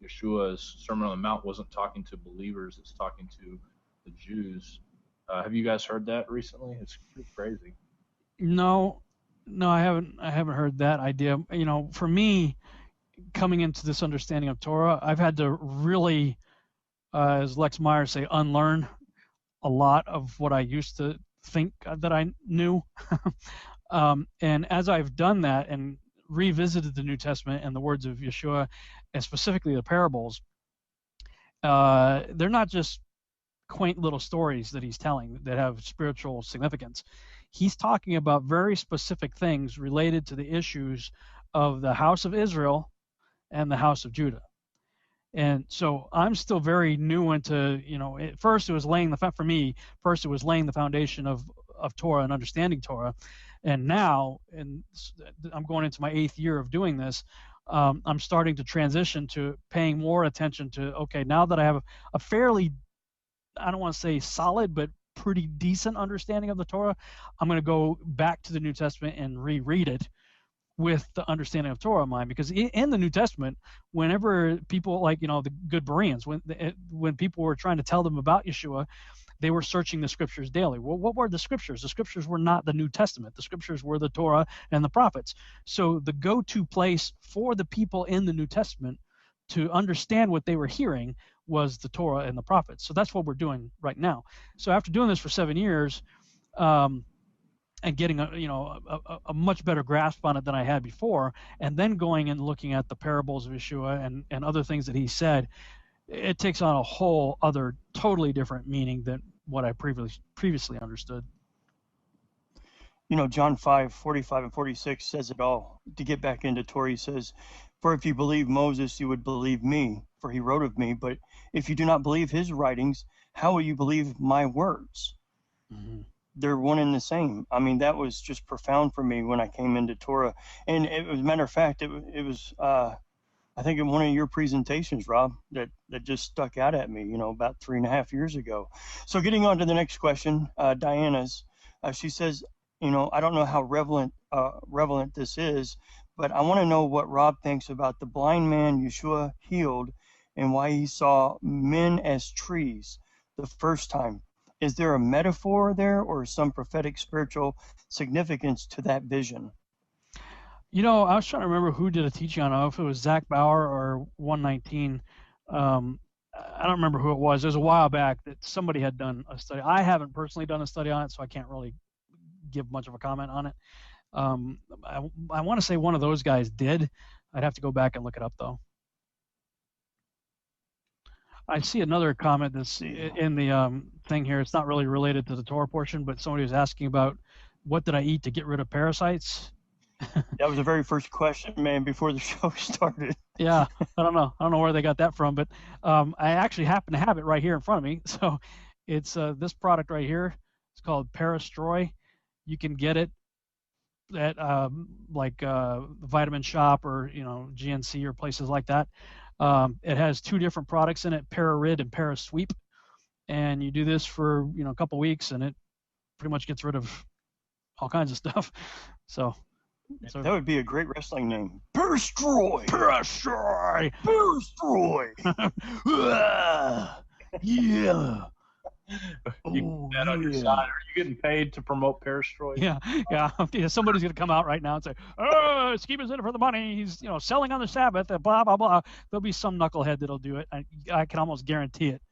Yeshua's Sermon on the Mount wasn't talking to believers. It's talking to the Jews. Have you guys heard that recently? It's pretty crazy. No, I haven't heard that idea. For me, coming into this understanding of Torah, I've had to really, as Lex Meyer say, unlearn a lot of what I used to think that I knew. And as I've done that and revisited the New Testament and the words of Yeshua, and specifically the parables, they're not just quaint little stories that he's telling that have spiritual significance. He's talking about very specific things related to the issues of the house of Israel and the house of Judah. And so I'm still very new into, first it was laying the foundation of Torah and understanding Torah. And now, and I'm going into my 8th year of doing this, I'm starting to transition to paying more attention to, okay, now that I have a fairly, I don't want to say solid, but pretty decent understanding of the Torah, I'm going to go back to the New Testament and reread it with the understanding of Torah in mind. Because in the New Testament, whenever people like, the good Bereans, when people were trying to tell them about Yeshua, they were searching the scriptures daily. Well, what were the scriptures? The scriptures were not the New Testament. The scriptures were the Torah and the prophets. So the go-to place for the people in the New Testament to understand what they were hearing was the Torah and the prophets. So that's what we're doing right now. So after doing this for 7 years, and getting a much better grasp on it than I had before, and then going and looking at the parables of Yeshua and other things that he said, it takes on a whole other totally different meaning than what I previously understood. John 5:45 and 46 says it all. To get back into Torah, he says, "For if you believe Moses, you would believe me, for he wrote of me. But if you do not believe his writings, how will you believe my words?" Mm-hmm. They're one and the same. I mean, that was just profound for me when I came into Torah. And as a matter of fact, it was I think in one of your presentations, Rob, that just stuck out at me, about 3.5 years ago. So getting on to the next question, Diana's, she says, I don't know how relevant this is, but I want to know what Rob thinks about the blind man Yeshua healed and why he saw men as trees the first time. Is there a metaphor there or some prophetic spiritual significance to that vision? I was trying to remember who did a teaching on it, if it was Zach Bauer or 119. I don't remember who it was. It was a while back that somebody had done a study. I haven't personally done a study on it, so I can't really give much of a comment on it. I want to say one of those guys did. I'd have to go back and look it up, though. I see another comment that's in the thing here. It's not really related to the Torah portion, but somebody was asking about what did I eat to get rid of parasites? That was the very first question, man, before the show started. Yeah, I don't know where they got that from, but I actually happen to have it right here in front of me. So it's this product right here. It's called Parastroy. You can get it at Vitamin Shop or GNC or places like that. It has 2 different products in it, Pararid and Parasweep, and you do this for a couple weeks, and it pretty much gets rid of all kinds of stuff. So that would be a great wrestling name. Parastroy. Parastroy. Parastroy. Yeah. You get that on your side. Are you getting paid to promote Parastroy? Yeah. Somebody's gonna come out right now and say, "Oh, Skeeba's in it for the money. He's selling on the Sabbath." Blah blah blah. There'll be some knucklehead that'll do it. I can almost guarantee it.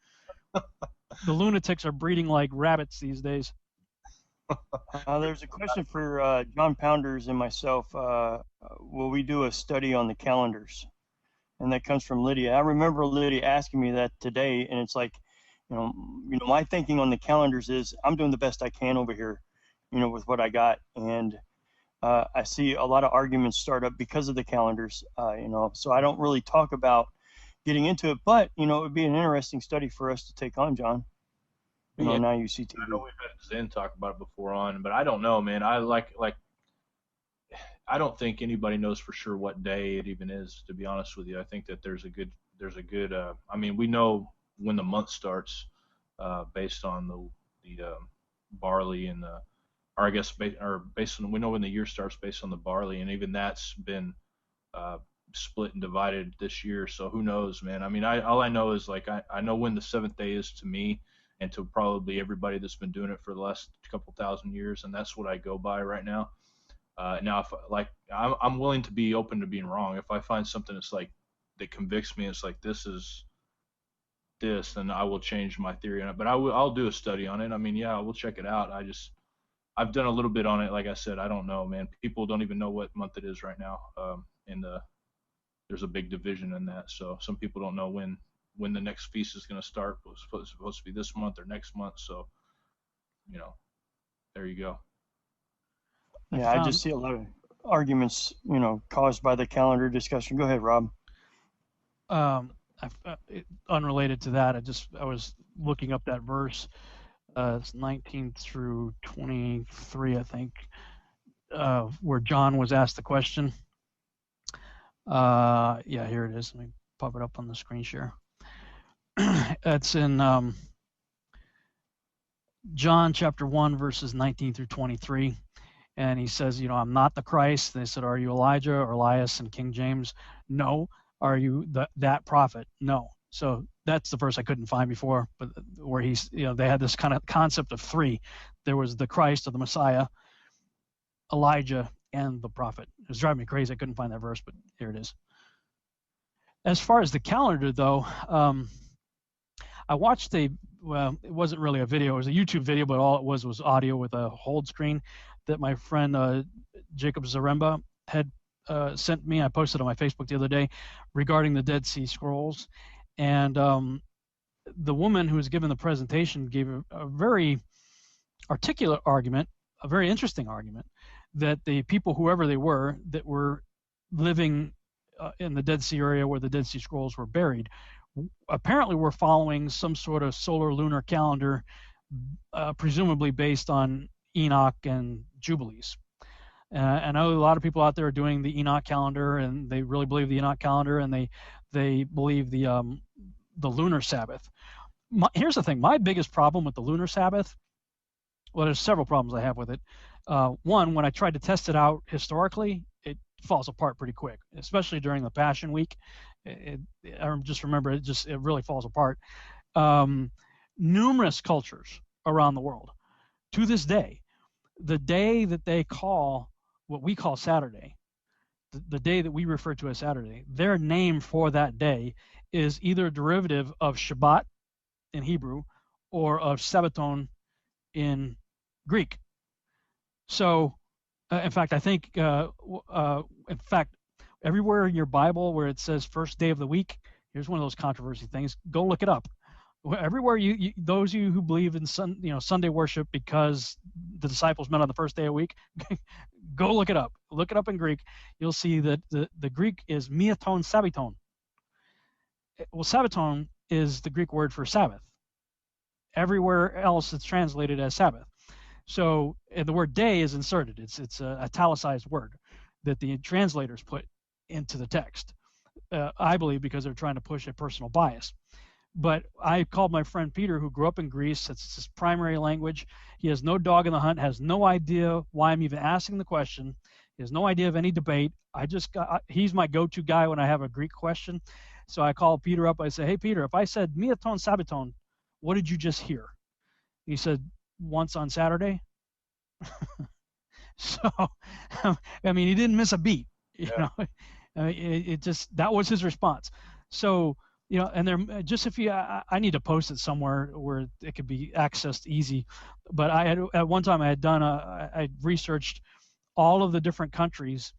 The lunatics are breeding like rabbits these days. There's a question for John Pounders and myself. Will we do a study on the calendars? And that comes from Lydia. I remember Lydia asking me that today, and it's like, my thinking on the calendars is I'm doing the best I can over here, with what I got. And I see a lot of arguments start up because of the calendars, so I don't really talk about getting into it, but, it would be an interesting study for us to take on, John. Now you see TV. I know we've had Zen talk about it before on, but I don't know, man. I I don't think anybody knows for sure what day it even is, to be honest with you. I think that there's a good I mean, we know when the month starts based on the barley and or I guess based on, we know when the year starts based on the barley, and even that's been split and divided this year. So who knows, man? I mean, all I know is like I know when the seventh day is to me, and to probably everybody that's been doing it for the last couple thousand years, and that's what I go by right now. Now, if like I'm willing to be open to being wrong. If I find something that's like that convicts me, it's like this is this, then I will change my theory on it. But I'll do a study on it. I mean, yeah, we'll check it out. I've done a little bit on it. Like I said, I don't know, man. People don't even know what month it is right now. There's a big division in that. So some people don't know when the next feast is going to start. It's supposed to be this month or next month. So, there you go. Yeah, I just see a lot of arguments, caused by the calendar discussion. Go ahead, Rob. Unrelated to that, I was looking up that verse. It's 19 through 23, I think, where John was asked the question. Yeah, here it is. Let me pop it up on the screen share. It's in John chapter 1, verses 19 through 23. And he says, I'm not the Christ. They said, are you Elijah or Elias? And King James, no. Are you that prophet? No. So that's the verse I couldn't find before, but where he's, they had this kind of concept of three. There was the Christ or the Messiah, Elijah, and the prophet. It was driving me crazy. I couldn't find that verse, but here it is. As far as the calendar, though, I watched it wasn't really a video. It was a YouTube video, but all it was audio with a hold screen that my friend Jacob Zaremba had sent me. I posted on my Facebook the other day regarding the Dead Sea Scrolls. And the woman who was given the presentation gave a very articulate argument, a very interesting argument, that the people, whoever they were, that were living in the Dead Sea area where the Dead Sea Scrolls were buried, apparently were following some sort of solar lunar calendar, presumably based on Enoch and Jubilees. I know a lot of people out there are doing the Enoch calendar, and they really believe the Enoch calendar, and they believe the lunar Sabbath. Here's the thing: my biggest problem with the lunar Sabbath, well, there's several problems I have with it. One, when I tried to test it out historically, it falls apart pretty quick, especially during the Passion Week. I just remember it really falls apart. Numerous cultures around the world, to this day, the day that they call what we call Saturday, the day that we refer to as Saturday, their name for that day is either a derivative of Shabbat in Hebrew or of Sabbaton in Greek. So, in fact, I think, everywhere in your Bible where it says first day of the week, here's one of those controversy things. Go look it up. Everywhere those of you who believe in Sunday worship because the disciples met on the first day of the week, go look it up. Look it up in Greek. You'll see that the Greek is miaton sabbaton. Well, sabbaton is the Greek word for Sabbath. Everywhere else it's translated as Sabbath. So the word day is inserted. It's an italicized word that the translators put into the text. I believe because they're trying to push a personal bias. But I called my friend Peter, who grew up in Greece. That's his primary language. He has no dog in the hunt, has no idea why I'm even asking the question. He has no idea of any debate. He's my go-to guy when I have a Greek question. So I called Peter up. I said, hey, Peter, if I said miaton sabbaton, what did you just hear? He said, once on Saturday. So, I mean, he didn't miss a beat. You know, it just, that was his response. So, and there, just if I need to post it somewhere where it could be accessed easy. But at one time I researched all of the different countries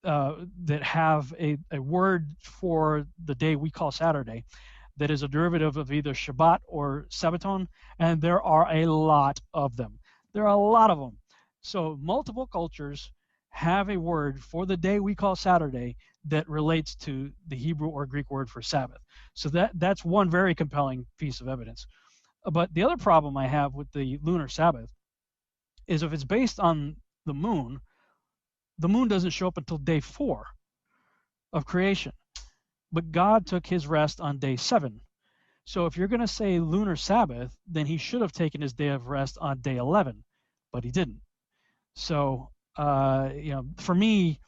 that have a word for the day we call Saturday that is a derivative of either Shabbat or Sabbaton, and there are a lot of them. There are a lot of them. So multiple cultures have a word for the day we call Saturday that relates to the Hebrew or Greek word for Sabbath. So that's one very compelling piece of evidence. But the other problem I have with the lunar Sabbath is if it's based on the moon doesn't show up until day 4 of creation. But God took his rest on day 7. So if you're going to say lunar Sabbath, then he should have taken his day of rest on day 11, but he didn't. So, for me,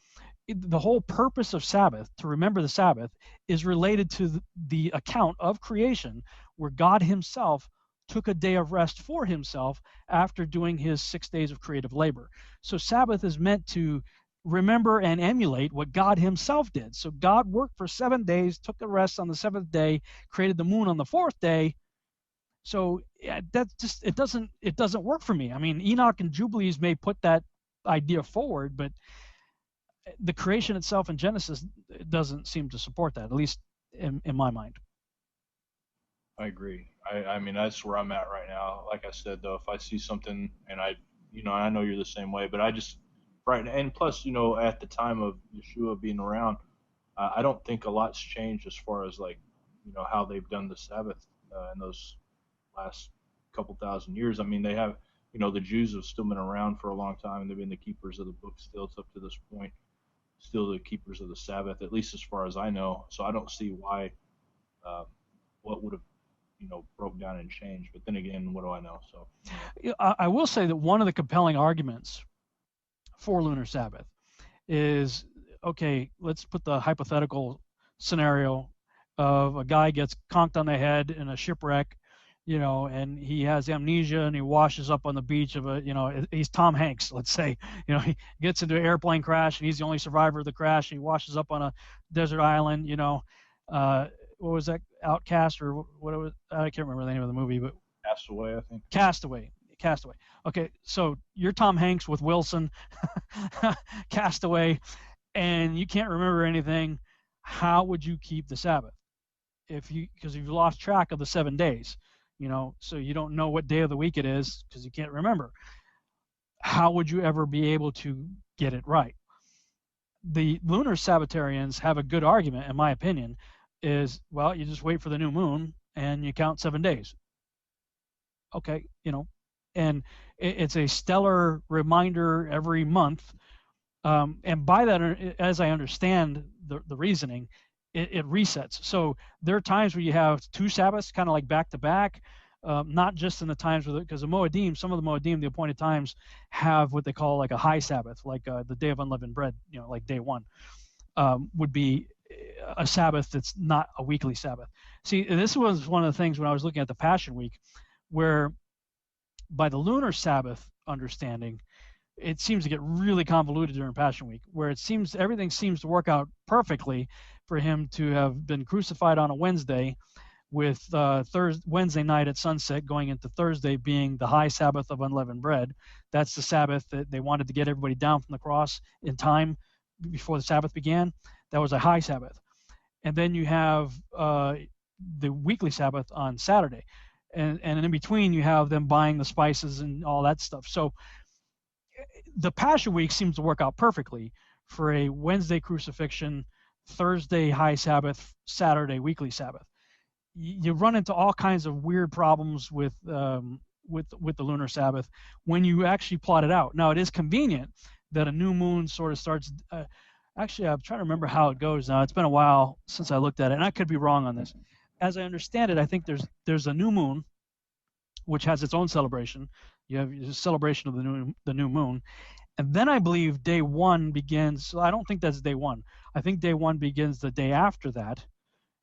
the whole purpose of Sabbath, to remember the Sabbath, is related to the account of creation where God himself took a day of rest for himself after doing his 6 days of creative labor. So Sabbath is meant to remember and emulate what God himself did. So God worked for 7 days, took a rest on the seventh day, created the moon on the fourth day. So that's just it doesn't work for me. I mean, Enoch and Jubilees may put that idea forward, but the creation itself in Genesis doesn't seem to support that, at least in my mind. I agree. I mean, that's where I'm at right now. Like I said, though, if I see something and I know you're the same way, but I just, right. And plus, at the time of Yeshua being around, I don't think a lot's changed as far as like, how they've done the Sabbath in those last couple thousand years. I mean, they have, the Jews have still been around for a long time. They've been the keepers of the book still up to this point, still the keepers of the Sabbath, at least as far as I know. So I don't see why, what would have, broke down and changed. But then again, what do I know? So I will say that one of the compelling arguments for lunar Sabbath is, okay, let's put the hypothetical scenario of a guy gets conked on the head in a shipwreck, and he has amnesia and he washes up on the beach of he's Tom Hanks, let's say, he gets into an airplane crash and he's the only survivor of the crash, and he washes up on a desert island, what was that, Outcast or what it was? I can't remember the name of the movie, but Castaway, I think. Castaway. Okay, so you're Tom Hanks with Wilson, Castaway, and you can't remember anything. How would you keep the Sabbath? Because you've lost track of the 7 days, so you don't know what day of the week it is because you can't remember. How would you ever be able to get it right? The lunar Sabbatarians have a good argument, in my opinion, is, well, you just wait for the new moon and you count 7 days. Okay, and it's a stellar reminder every month. And by that, as I understand the reasoning, it resets. So there are times where you have 2 Sabbaths kind of like back to back, not just in the times because the Moedim, some of the Moedim, the appointed times, have what they call like a high Sabbath, like the Day of Unleavened Bread, like day 1 would be a Sabbath that's not a weekly Sabbath. See, this was one of the things when I was looking at the Passion Week, where by the lunar Sabbath understanding, it seems to get really convoluted during Passion Week, where everything seems to work out perfectly for him to have been crucified on a Wednesday, with Wednesday night at sunset going into Thursday being the high Sabbath of unleavened bread. That's the Sabbath that they wanted to get everybody down from the cross in time before the Sabbath began. That was a high Sabbath. And then you have the weekly Sabbath on Saturday. And in between, you have them buying the spices and all that stuff. So the Passion Week seems to work out perfectly for a Wednesday crucifixion, Thursday high Sabbath, Saturday weekly Sabbath. You run into all kinds of weird problems with the lunar Sabbath when you actually plot it out. Now, it is convenient that a new moon sort of starts. Actually, I'm trying to remember how it goes now. It's been a while since I looked at it, and I could be wrong on this. As I understand it, I think there's a new moon, which has its own celebration. You have a celebration of the new moon, and then I believe day 1 begins. So I don't think that's day 1. I think day 1 begins the day after that,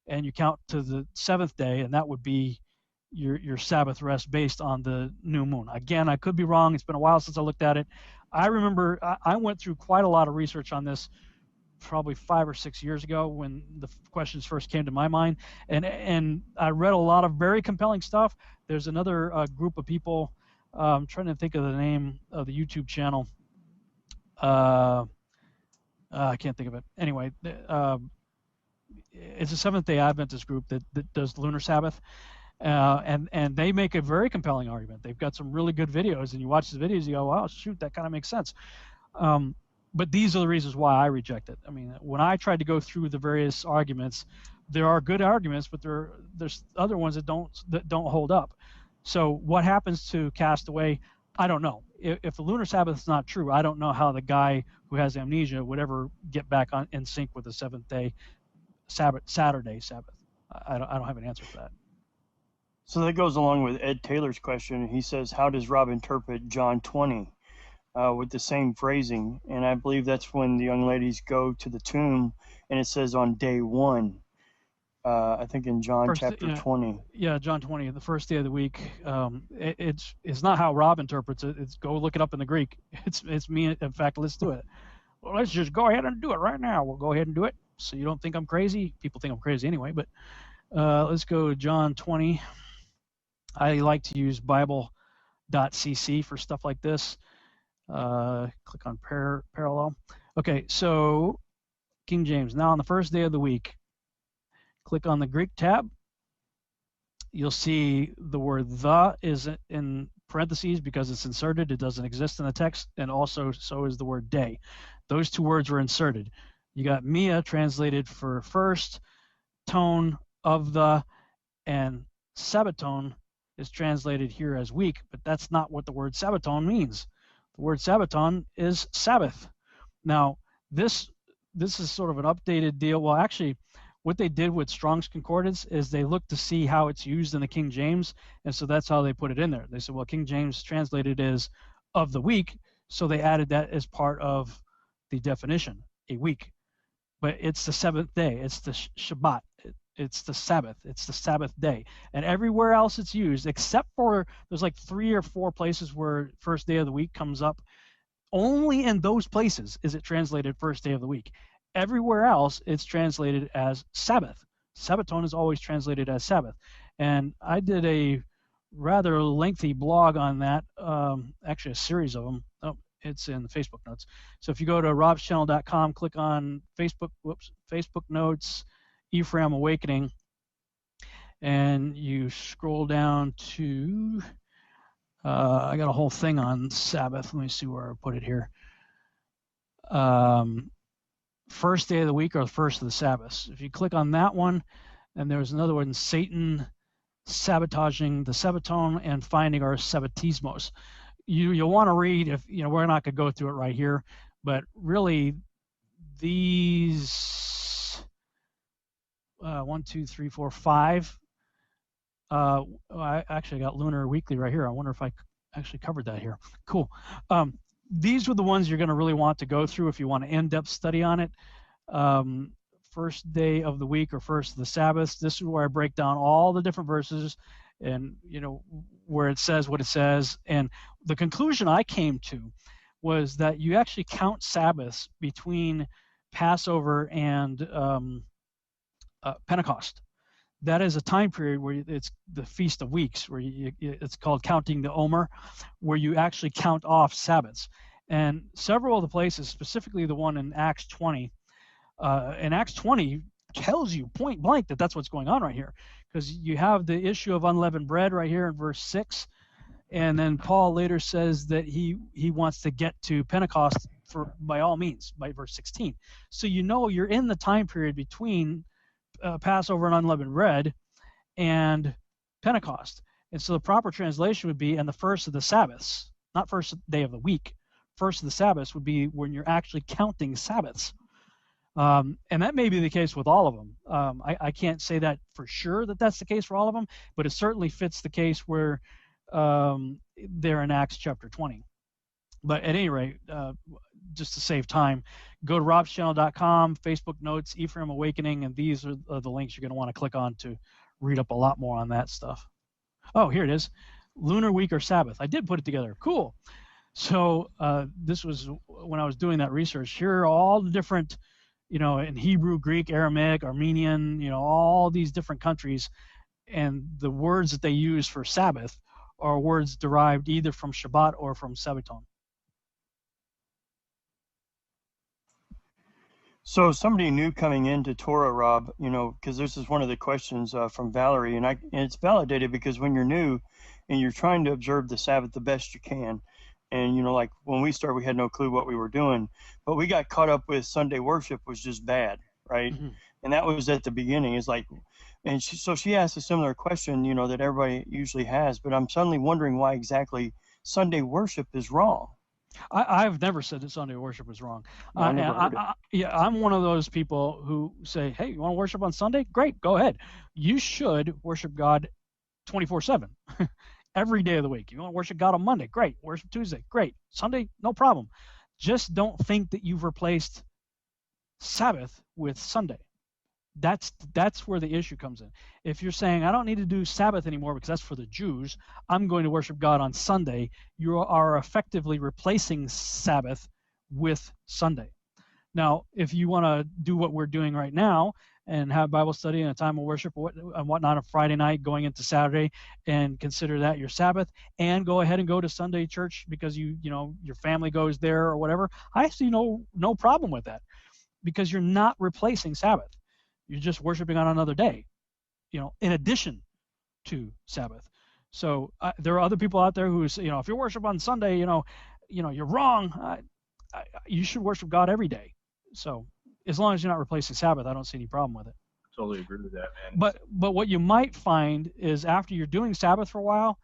and you count to the 7th day, and that would be your Sabbath rest based on the new moon. Again, I could be wrong. It's been a while since I looked at it. I remember I went through quite a lot of research on this probably 5 or 6 years ago when the questions first came to my mind, and I read a lot of very compelling stuff. There's another group of people. I'm trying to think of the name of the YouTube channel. I can't think of it. Anyway, it's a Seventh-day Adventist group that does lunar Sabbath, and they make a very compelling argument. They've got some really good videos, and you watch the videos, you go, wow, shoot, that kind of makes sense. But these are the reasons why I reject it. I mean, when I tried to go through the various arguments, there are good arguments, but there's other ones that don't hold up. So what happens to Castaway? I don't know. If the lunar Sabbath is not true, I don't know how the guy who has amnesia would ever get back in sync with the 7th day Saturday Sabbath. I don't have an answer for that. So that goes along with Ed Taylor's question. He says, how does Rob interpret John 20? with the same phrasing. And I believe that's when the young ladies go to the tomb, and it says on day 1. I think in John chapter 20. Yeah, John 20, the first day of the week. It's not how Rob interprets it. It's go look it up in the Greek. It's me. In fact, let's do it. Well, let's just go ahead and do it right now. We'll go ahead and do it. So you don't think I'm crazy. People think I'm crazy anyway. But let's go John 20. I like to use Bible.cc for stuff like this. Click on parallel. Okay, so King James. Now on the first day of the week, click on the Greek tab. You'll see the word "the" is in parentheses because it's inserted. It doesn't exist in the text, and also so is the word "day." Those two words were inserted. You got Mia translated for first, tone of the, and Sabbaton is translated here as week, but that's not what the word Sabbaton means. The word Sabbaton is Sabbath. Now, this is sort of an updated deal. Well, actually, what they did with Strong's Concordance is they looked to see how it's used in the King James, and so that's how they put it in there. They said, well, King James translated as of the week, so they added that as part of the definition, a week. But it's the seventh day. It's the Shabbat. It's the Sabbath. It's the Sabbath day. And everywhere else it's used, except for there's like 3 or 4 places where first day of the week comes up. Only in those places is it translated first day of the week. Everywhere else, it's translated as Sabbath. Sabbaton is always translated as Sabbath. And I did a rather lengthy blog on that, actually a series of them. Oh, it's in the Facebook notes. So if you go to robschannel.com, click on Facebook notes, Ephraim Awakening, and you scroll down to, I got a whole thing on Sabbath. Let me see where I put it here. First day of the week or the first of the Sabbaths. If you click on that one, and there's another one, Satan sabotaging the Sabbaton and finding our Sabbatismos. You'll want to read, if we're not going to go through it right here, but really these 1, 2, 3, 4, 5. I actually got Lunar Weekly right here. I wonder if I actually covered that here. Cool. These were the ones you're going to really want to go through if you want an in-depth study on it. First day of the week or first of the Sabbaths. This is where I break down all the different verses and where it says what it says. And the conclusion I came to was that you actually count Sabbaths between Passover and Pentecost. That is a time period where it's the Feast of Weeks, where it's called counting the Omer, where you actually count off Sabbaths. And several of the places, specifically the one in Acts 20, and Acts 20 tells you point blank that that's what's going on right here, because you have the issue of unleavened bread right here in verse 6, and then Paul later says that he wants to get to Pentecost by all means by verse 16. So you're in the time period between Passover and unleavened bread and Pentecost. And so the proper translation would be, and the first of the Sabbaths, not first day of the week. First of the Sabbaths would be when you're actually counting Sabbaths. And that may be the case with all of them. I can't say that for sure that that's the case for all of them, but it certainly fits the case where they're in Acts chapter 20. But at any rate, just to save time, go to robschannel.com, Facebook notes, Ephraim Awakening, and these are the links you're going to want to click on to read up a lot more on that stuff. Oh, here it is. Lunar week or Sabbath. I did put it together. Cool. So this was when I was doing that research. Here are all the different, in Hebrew, Greek, Aramaic, Armenian, all these different countries, and the words that they use for Sabbath are words derived either from Shabbat or from Sabbaton. So somebody new coming into Torah, Rob, because this is one of the questions from Valerie, and it's validated because when you're new and you're trying to observe the Sabbath the best you can, and like when we started, we had no clue what we were doing, but we got caught up with Sunday worship was just bad, right? Mm-hmm. And that was at the beginning. It's like, and she asked a similar question, that everybody usually has, but I'm suddenly wondering why exactly Sunday worship is wrong. I've never said that Sunday worship is wrong. Yeah, I'm one of those people who say, hey, you want to worship on Sunday? Great, go ahead. You should worship God 24/7, every day of the week. You want to worship God on Monday, great. Worship Tuesday, great. Sunday, no problem. Just don't think that you've replaced Sabbath with Sunday. That's where the issue comes in. If you're saying, I don't need to do Sabbath anymore because that's for the Jews, I'm going to worship God on Sunday, you are effectively replacing Sabbath with Sunday. Now, if you want to do what we're doing right now and have Bible study and a time of worship and whatnot on Friday night going into Saturday, and consider that your Sabbath, and go ahead and go to Sunday church because you know your family goes there or whatever, I see no problem with that, because you're not replacing Sabbath. You're just worshiping on another day, you know, in addition to Sabbath. So there are other people out there who say, you know, if you worship on Sunday, you know, you're wrong. You should worship God every day. So as long as you're not replacing Sabbath, I don't see any problem with it. Totally agree with that, man. But what you might find is after you're doing Sabbath for a while,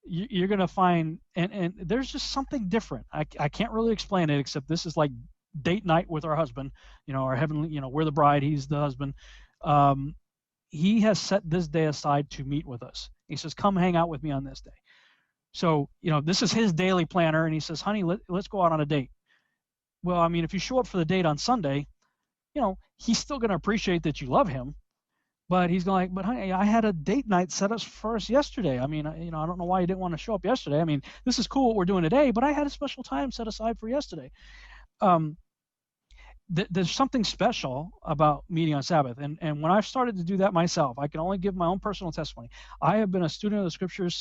you're going to find, and there's just something different. I can't really explain it, except this is like date night with our husband, you know, our heavenly, you know, we're the bride, he's the husband. He has set this day aside to meet with us. He says, come hang out with me on this day. So, you know, this is his daily planner, and he says, honey, let's go out on a date. Well, I mean, if you show up for the date on Sunday, you know, he's still going to appreciate that you love him, but he's going like, but honey, I had a date night set up for us yesterday. I mean, you know, I don't know why you didn't want to show up yesterday. I mean, this is cool what we're doing today, but I had a special time set aside for yesterday. There's something special about meeting on Sabbath, and when I started to do that myself, I can only give my own personal testimony. I have been a student of the Scriptures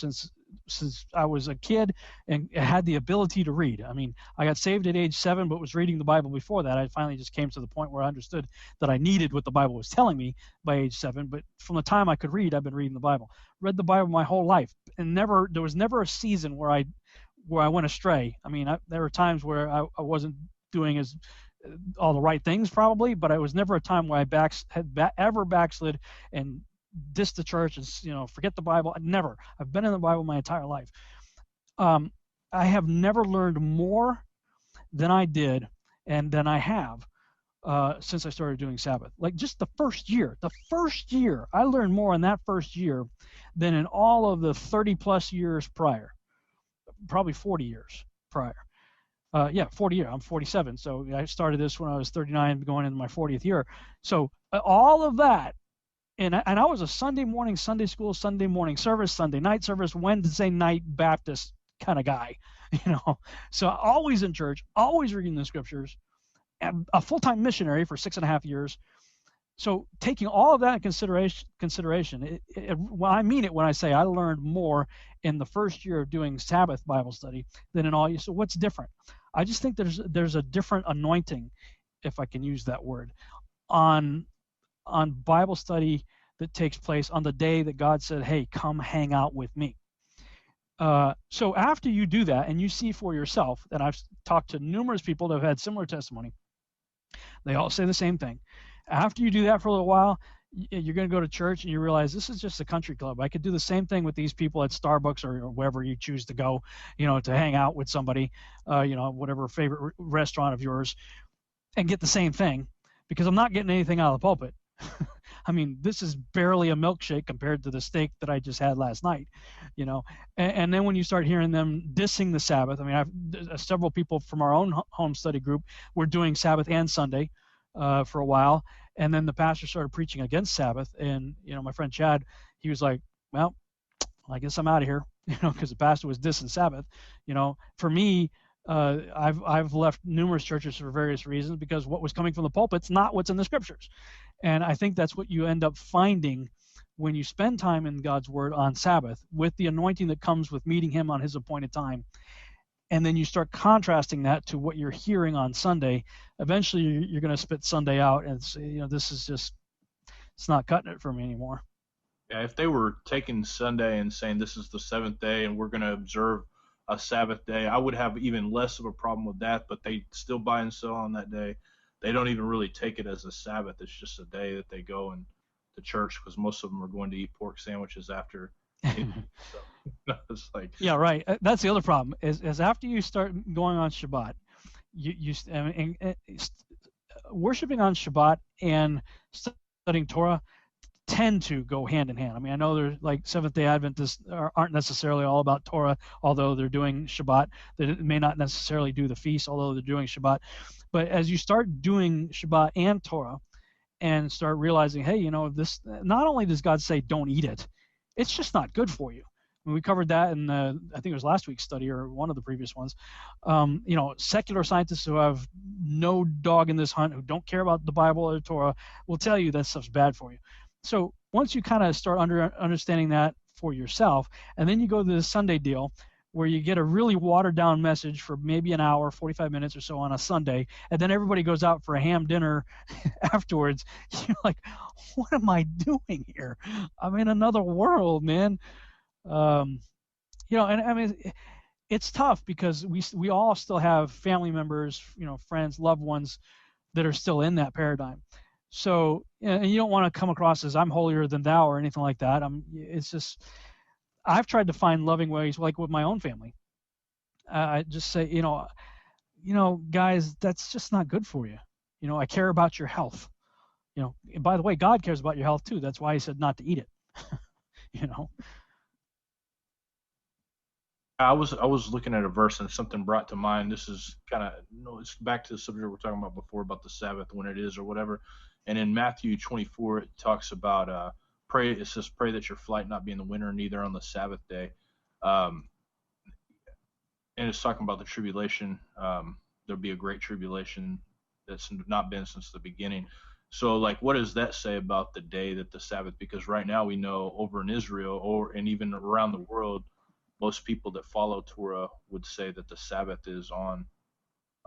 since I was a kid and had the ability to read. I mean, I got saved at age 7, but was reading the Bible before that. I finally just came to the point where I understood that I needed what the Bible was telling me by age 7. But from the time I could read, I've been reading the Bible. Read the Bible my whole life, and there was never a season where I went astray. I mean, there were times where I wasn't doing all the right things probably, but it was never a time where I ever backslid and dissed the church and, you know, forget the Bible. Never. I've been in the Bible my entire life. I have never learned more than I did and than I have since I started doing Sabbath. Like just the first year, I learned more in that first year than in all of the 30 plus years prior, probably 40 years prior. 40 years. I'm 47, so I started this when I was 39, going into my 40th year. So all of that, and I was a Sunday morning Sunday school, Sunday morning service, Sunday night service, Wednesday night Baptist kind of guy, you know. So always in church, always reading the Scriptures, and a full-time missionary for 6.5 years. So taking all of that in consideration, well, I mean it when I say I learned more in the first year of doing Sabbath Bible study than in all years. So what's different? I just think there's a different anointing, if I can use that word, on Bible study that takes place on the day that God said, hey, come hang out with me. So after you do that and you see for yourself, and I've talked to numerous people that have had similar testimony, they all say the same thing. After you do that for a little while, you're going to go to church and you realize this is just a country club. I could do the same thing with these people at Starbucks or wherever you choose to go, you know, to hang out with somebody, you know, whatever favorite restaurant of yours, and get the same thing, because I'm not getting anything out of the pulpit. I mean, this is barely a milkshake compared to the steak that I just had last night, you know. And then when you start hearing them dissing the Sabbath, I mean, several people from our own home study group were doing Sabbath and Sunday for a while, and then the pastor started preaching against Sabbath, and you know, my friend Chad, he was like, well, I guess I'm out of here, you know, because the pastor was dissing Sabbath. You know, for me, I've left numerous churches for various reasons, because what was coming from the pulpit's not what's in the Scriptures. And I think that's what you end up finding when you spend time in God's Word on Sabbath, with the anointing that comes with meeting Him on His appointed time. And then you start contrasting that to what you're hearing on Sunday. Eventually, you're going to spit Sunday out and say, you know, this is just, it's not cutting it for me anymore. Yeah, if they were taking Sunday and saying this is the seventh day and we're going to observe a Sabbath day, I would have even less of a problem with that. But they still buy and sell on that day. They don't even really take it as a Sabbath. It's just a day that they go and to church, because most of them are going to eat pork sandwiches after. So it's like, yeah, right. That's the other problem is after you start going on Shabbat, worshiping on Shabbat and studying Torah tend to go hand in hand. I mean, I know there's like Seventh-day Adventists aren't necessarily all about Torah, although they're doing Shabbat. They may not necessarily do the feast, although they're doing Shabbat. But as you start doing Shabbat and Torah and start realizing, hey, this, not only does God say don't eat it, it's just not good for you. I mean, we covered that in I think it was last week's study or one of the previous ones. Secular scientists who have no dog in this hunt, who don't care about the Bible or the Torah, will tell you that stuff's bad for you. So once you kind of start understanding that for yourself, and then you go to the Sunday deal, where you get a really watered down message for maybe an hour, 45 minutes or so on a Sunday, and then everybody goes out for a ham dinner afterwards, you're like, what am I doing here? I'm in another world, man. And I mean, it's tough because we all still have family members, friends, loved ones that are still in that paradigm. So, and you don't want to come across as I'm holier than thou or anything like that. It's just, I've tried to find loving ways, like with my own family. I just say, guys, that's just not good for you. I care about your health. And by the way, God cares about your health too. That's why He said not to eat it. I was looking at a verse and something brought to mind. This is kind of, it's back to the subject we were talking about before about the Sabbath, when it is or whatever. And in Matthew 24, it talks about pray. It says, pray that your flight not be in the winter, neither on the Sabbath day. And it's talking about the tribulation. There'll be a great tribulation that's not been since the beginning. So, like, what does that say about the day that the Sabbath? Because right now we know over in Israel and even around the world, most people that follow Torah would say that the Sabbath is on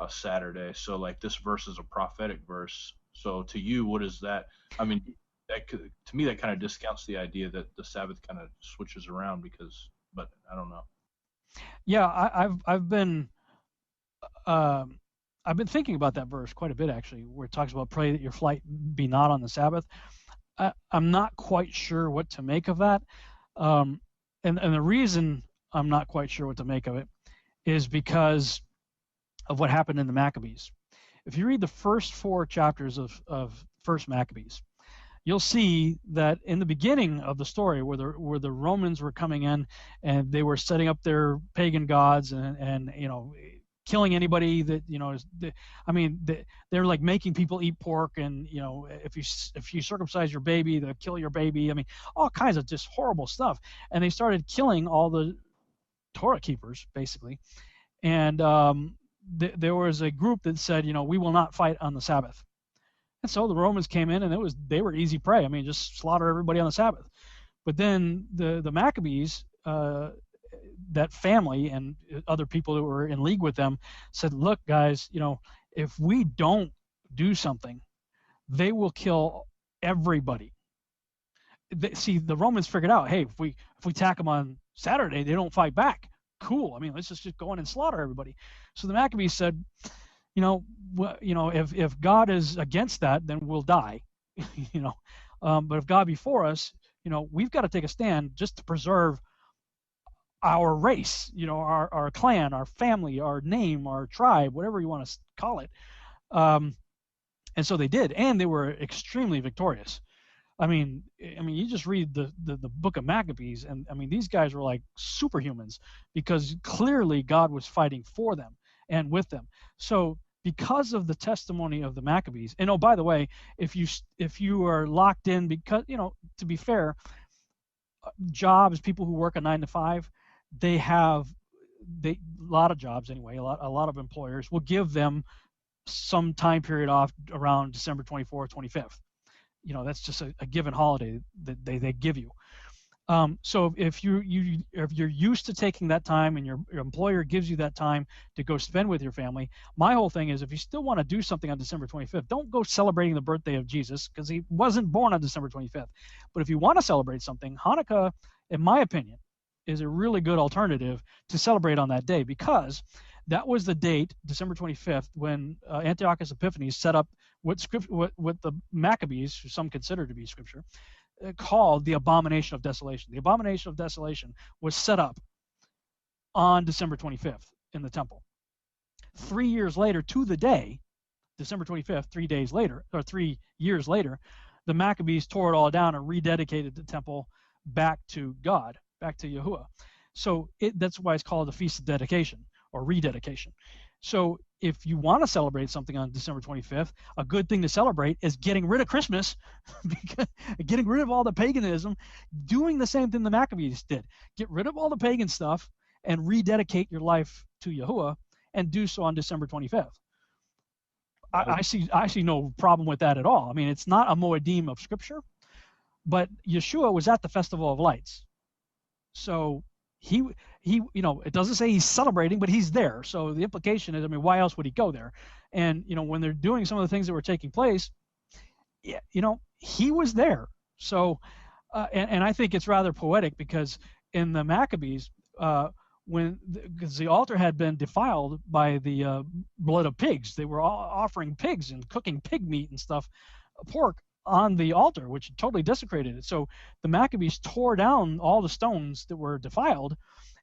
a Saturday. So, like, this verse is a prophetic verse. So, to you, what is that? I mean, to me, that kind of discounts the idea that the Sabbath kind of switches around but I don't know. Yeah, I've been thinking about that verse quite a bit, actually, where it talks about pray that your flight be not on the Sabbath. I'm not quite sure what to make of that. And the reason I'm not quite sure what to make of it is because of what happened in the Maccabees. If you read the first 4 chapters of First Maccabees, you'll see that in the beginning of the story, where the Romans were coming in and they were setting up their pagan gods and killing anybody that they're like making people eat pork, and if you circumcise your baby, they'll kill your baby. I mean, all kinds of just horrible stuff. And they started killing all the Torah keepers, basically. And there was a group that said, we will not fight on the Sabbath. And so the Romans came in, and they were easy prey. I mean, just slaughter everybody on the Sabbath. But then the Maccabees, that family and other people that were in league with them, said, look, guys, if we don't do something, they will kill everybody. The Romans figured out, hey, if we attack them on Saturday, they don't fight back. Cool. I mean, let's just go in and slaughter everybody. So the Maccabees said, if God is against that, then we'll die. But if God be for us, we've got to take a stand just to preserve our race, our clan, our family, our name, our tribe, whatever you want to call it. And so they did, and they were extremely victorious. I mean, you just read the book of Maccabees, and I mean, these guys were like superhumans because clearly God was fighting for them and with them. So because of the testimony of the Maccabees, and oh, by the way, if you are locked in, because to be fair, jobs, people who work a 9 to 5, a lot of jobs anyway, a lot of employers will give them some time period off around December 24th, 25th. That's just a given holiday that they give you. So if you're used to taking that time and your employer gives you that time to go spend with your family, my whole thing is, if you still want to do something on December 25th, don't go celebrating the birthday of Jesus, because he wasn't born on December 25th. But if you want to celebrate something, Hanukkah, in my opinion, is a really good alternative to celebrate on that day, because that was the date, December 25th, when Antiochus Epiphanes set up what the Maccabees, who some consider to be scripture, called the abomination of desolation. The abomination of desolation was set up on December 25th in the temple. 3 years later, to the day, December 25th, 3 years later, the Maccabees tore it all down and rededicated the temple back to God, back to Yahuwah. So that's why it's called the Feast of Dedication or rededication. So if you want to celebrate something on December 25th, a good thing to celebrate is getting rid of Christmas, getting rid of all the paganism, doing the same thing the Maccabees did. Get rid of all the pagan stuff and rededicate your life to Yahuwah, and do so on December 25th. I see no problem with that at all. I mean, it's not a Moedim of Scripture, but Yeshua was at the Festival of Lights. So he it doesn't say he's celebrating, but he's there. So the implication is, I mean, why else would he go there? And when they're doing some of the things that were taking place, he was there. So and I think it's rather poetic, because in the Maccabees, because the altar had been defiled by the blood of pigs, they were all offering pigs and cooking pig meat and stuff, pork, on the altar, which totally desecrated it. So the Maccabees tore down all the stones that were defiled,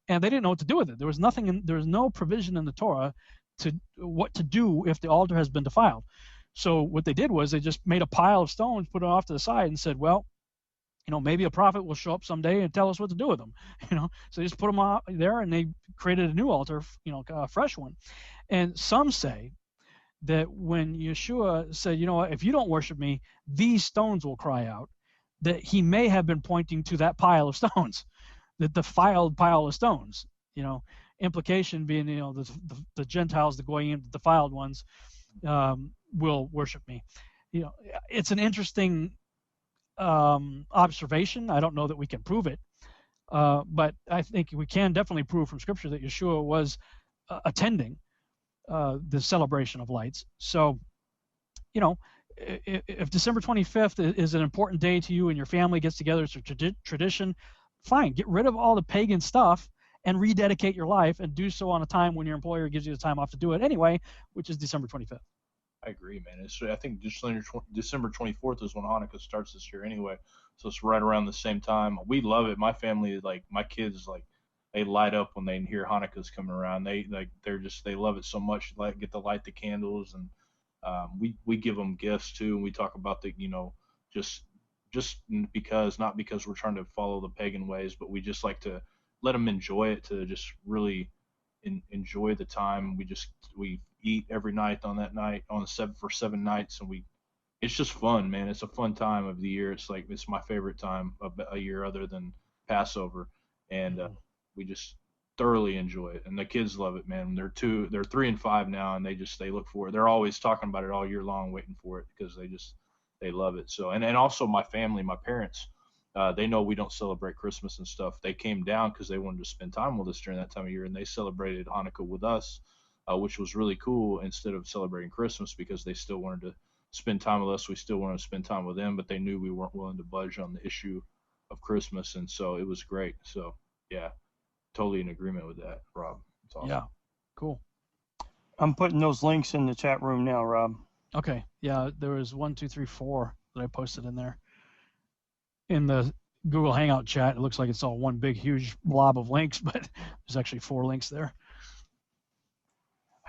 and they didn't know what to do with it. There was no provision in the Torah to what to do if the altar has been defiled. So what they did was they just made a pile of stones, put it off to the side, and said, well, maybe a prophet will show up someday and tell us what to do with them. So they just put them out there, and they created a new altar, a fresh one. And some say that when Yeshua said, if you don't worship me, these stones will cry out, that he may have been pointing to that pile of stones, that defiled pile of stones. Implication being, the Gentiles, the Goyim, the defiled ones, will worship me. It's an interesting observation. I don't know that we can prove it, but I think we can definitely prove from Scripture that Yeshua was attending the celebration of lights. So, if December 25th is an important day to you and your family gets together, it's a tradition, fine. Get rid of all the pagan stuff and rededicate your life, and do so on a time when your employer gives you the time off to do it anyway, which is December 25th. I agree, man. I think December 24th is when Hanukkah starts this year anyway, so it's right around the same time. We love it. My family, my kids, they light up when they hear Hanukkah's coming around. They love it so much. Get to light the candles, and we give them gifts too, and we talk about the just because, not because we're trying to follow the pagan ways, but we just like to let them enjoy it, to just really enjoy the time. We eat every night on that night for 7 nights, and it's just fun, man. It's a fun time of the year. It's my favorite time of a year other than Passover, and we just thoroughly enjoy it, and the kids love it, man. They're 3 and 5 now, and they look for it. They're always talking about it all year long, waiting for it, because they love it. So, and also my family, my parents, they know we don't celebrate Christmas and stuff. They came down because they wanted to spend time with us during that time of year, and they celebrated Hanukkah with us, which was really cool, instead of celebrating Christmas, because they still wanted to spend time with us. We still wanted to spend time with them, but they knew we weren't willing to budge on the issue of Christmas, and so it was great. So, yeah, totally in agreement with that, Rob. It's awesome. Yeah, cool. I'm putting those links in the chat room now, Rob. Okay. Yeah, there was 1, 2, 3, 4 that I posted in there. In the Google Hangout chat, it looks like it's all one big, huge blob of links, but there's actually 4 links there.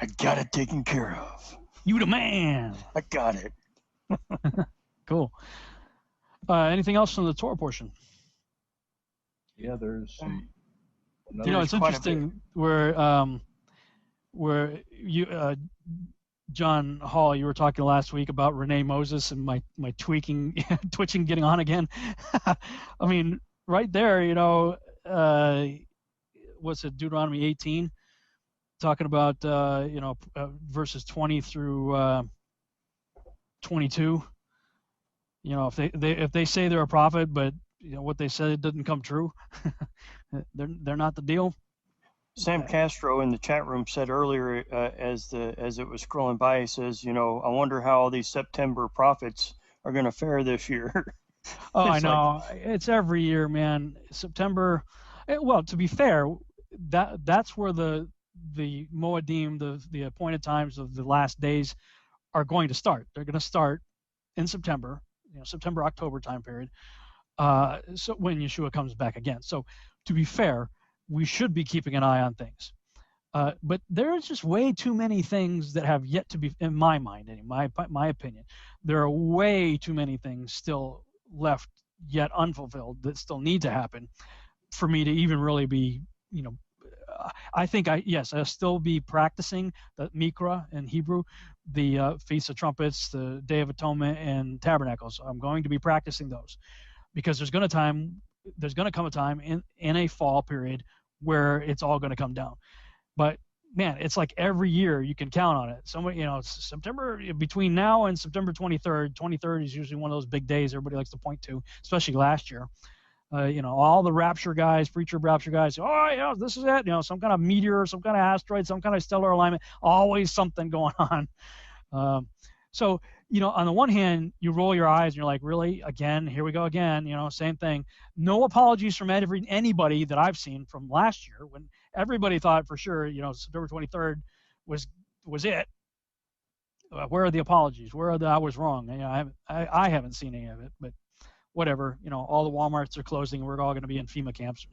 I got it taken care of. You the man. I got it. Cool. Anything else from the Torah portion? Yeah, there's some. It's interesting where you, John Hall, you were talking last week about Renee Moses and my twitching getting on again. I mean, right there, what's it, Deuteronomy 18, talking about verses 20 through 22. If they say they're a prophet, but what they said doesn't come true, they're not the deal. Sam Castro in the chat room said earlier, as it was scrolling by, he says, I wonder how all these September prophets are going to fare this year. Oh, I know. It's every year, man. September. Well, to be fair, that's where the Moedim, the appointed times of the last days, are going to start. They're going to start in September, September, October time period. So when Yeshua comes back again. So to be fair, we should be keeping an eye on things. But there's just way too many things that have yet to be, in my mind, in my opinion, there are way too many things still left yet unfulfilled that still need to happen for me to even really be, I think I'll still be practicing the Mikra in Hebrew, the Feast of Trumpets, the Day of Atonement, and Tabernacles. I'm going to be practicing those because there's going to come a time in a fall period where it's all going to come down. But man, it's like every year you can count on it. Somebody, September, between now and September 23rd. 23rd is usually one of those big days everybody likes to point to, especially last year. All the rapture guys, preacher rapture guys, oh yeah, this is it. Some kind of meteor, some kind of asteroid, some kind of stellar alignment, always something going on. So, on the one hand, you roll your eyes and you're like, really? Again? Here we go again. Same thing. No apologies from anybody that I've seen from last year when everybody thought for sure, September 23rd was it. Where are the apologies? Where are I was wrong? I haven't seen any of it, but whatever. All the Walmarts are closing. We're all going to be in FEMA camps.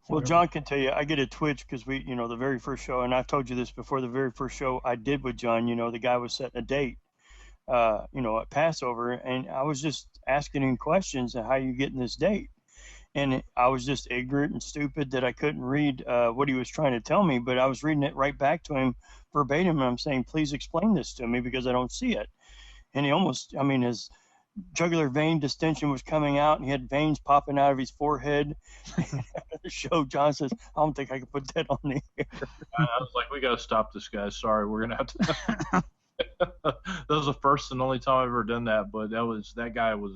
Well, John can tell you, I get a twitch because we, the very first show, and I've told you this before, the very first show I did with John, the guy was setting a date. At Passover, and I was just asking him questions of how you getting this date. And I was just ignorant and stupid that I couldn't read what he was trying to tell me, but I was reading it right back to him verbatim, and I'm saying, please explain this to me because I don't see it. And he his jugular vein distension was coming out, and he had veins popping out of his forehead. After the show, John says, I don't think I can put that on the air. I was like, we got to stop this guy. Sorry, we're going to have to... That was the first and only time I've ever done that, but that guy was,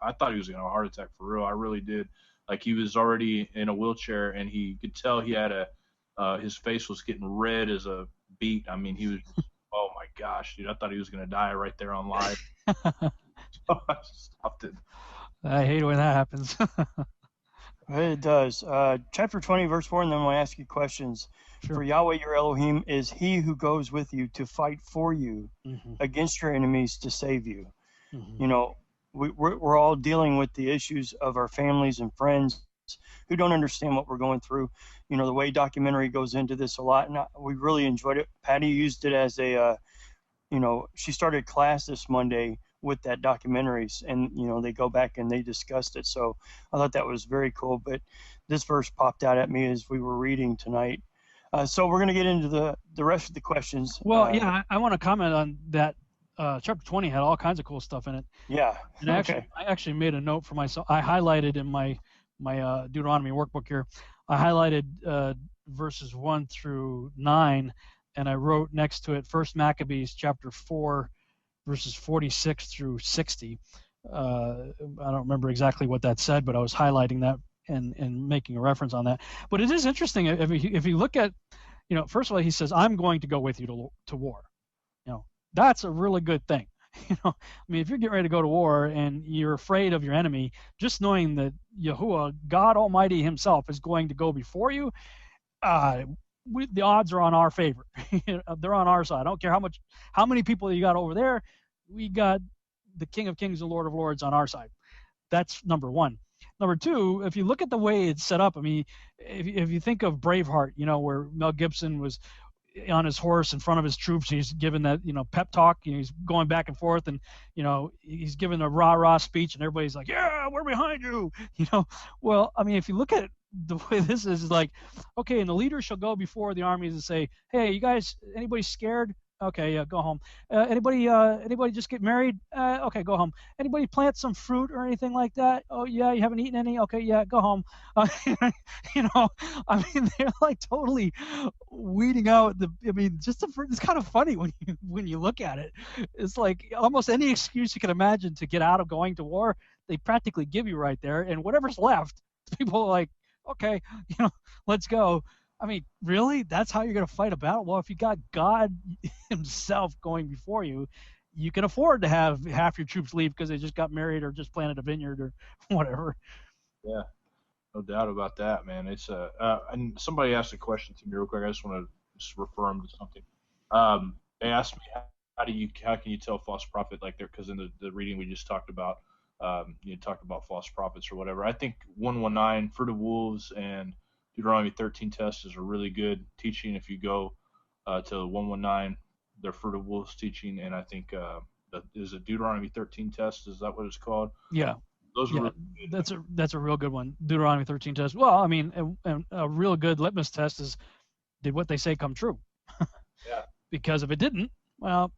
I thought he was going to have a heart attack for real. I really did. Like, he was already in a wheelchair, and he could tell he had his face was getting red as a beet. He was, oh my gosh, dude, I thought he was going to die right there on live. So I stopped it. I hate when that happens. It does. Chapter 20, verse 4, and then we'll ask you questions. Sure. For Yahweh your Elohim is he who goes with you to fight for you against your enemies to save you. We're all dealing with the issues of our families and friends who don't understand what we're going through. The way documentary goes into this a lot, and we really enjoyed it. Patty used it as a, she started class this Monday with that documentaries, and they go back and they discussed it. So I thought that was very cool. But this verse popped out at me as we were reading tonight. So we're going to get into the rest of the questions. Well, I want to comment on that. Chapter 20 had all kinds of cool stuff in it. Yeah. And I actually made a note for myself. I highlighted in my Deuteronomy workbook here. I highlighted verses 1 through 9, and I wrote next to it 1 Maccabees chapter 4, verses 46 through 60. I don't remember exactly what that said, but I was highlighting that and making a reference on that. But it is interesting if you look at, first of all, he says, I'm going to go with you to war. That's a really good thing. If you're getting ready to go to war and you're afraid of your enemy, just knowing that Yahuwah, God Almighty himself, is going to go before you, the odds are on our favor. They're on our side. I don't care how many people you got over there. We got the King of Kings and Lord of Lords on our side. That's number one. Number two, if you look at the way it's set up, if you think of Braveheart, where Mel Gibson was on his horse in front of his troops, he's giving that, pep talk, he's going back and forth, and, he's giving a rah-rah speech, and everybody's like, yeah, we're behind you, Well, if you look at it, the way this is like, okay, and the leader shall go before the armies and say, hey, you guys, anybody scared? Okay, yeah, go home. Anybody just get married? Okay, go home. Anybody plant some fruit or anything like that? Oh yeah, you haven't eaten any? Okay, yeah, go home. They're like totally weeding out it's kind of funny when you look at it. It's like almost any excuse you can imagine to get out of going to war, they practically give you right there, and whatever's left, people are like, okay, let's go. Really? That's how you're going to fight a battle? Well, if you got God himself going before you, you can afford to have half your troops leave because they just got married or just planted a vineyard or whatever. Yeah, no doubt about that, man. It's and somebody asked a question to me real quick. I just want to refer them to something. They asked me, how can you tell false prophet like there? Because in the reading we just talked about, you talked about false prophets or whatever. I think 119, Fruit of Wolves, and Deuteronomy 13 test is a really good teaching. If you go to 119, their Fruit of Wolves teaching, and I think is it Deuteronomy 13 test? Is that what it's called? Yeah. Those are really good. That's a real good one. Deuteronomy 13 test. Well, I mean, a real good litmus test is, did what they say come true? Yeah. Because if it didn't, well,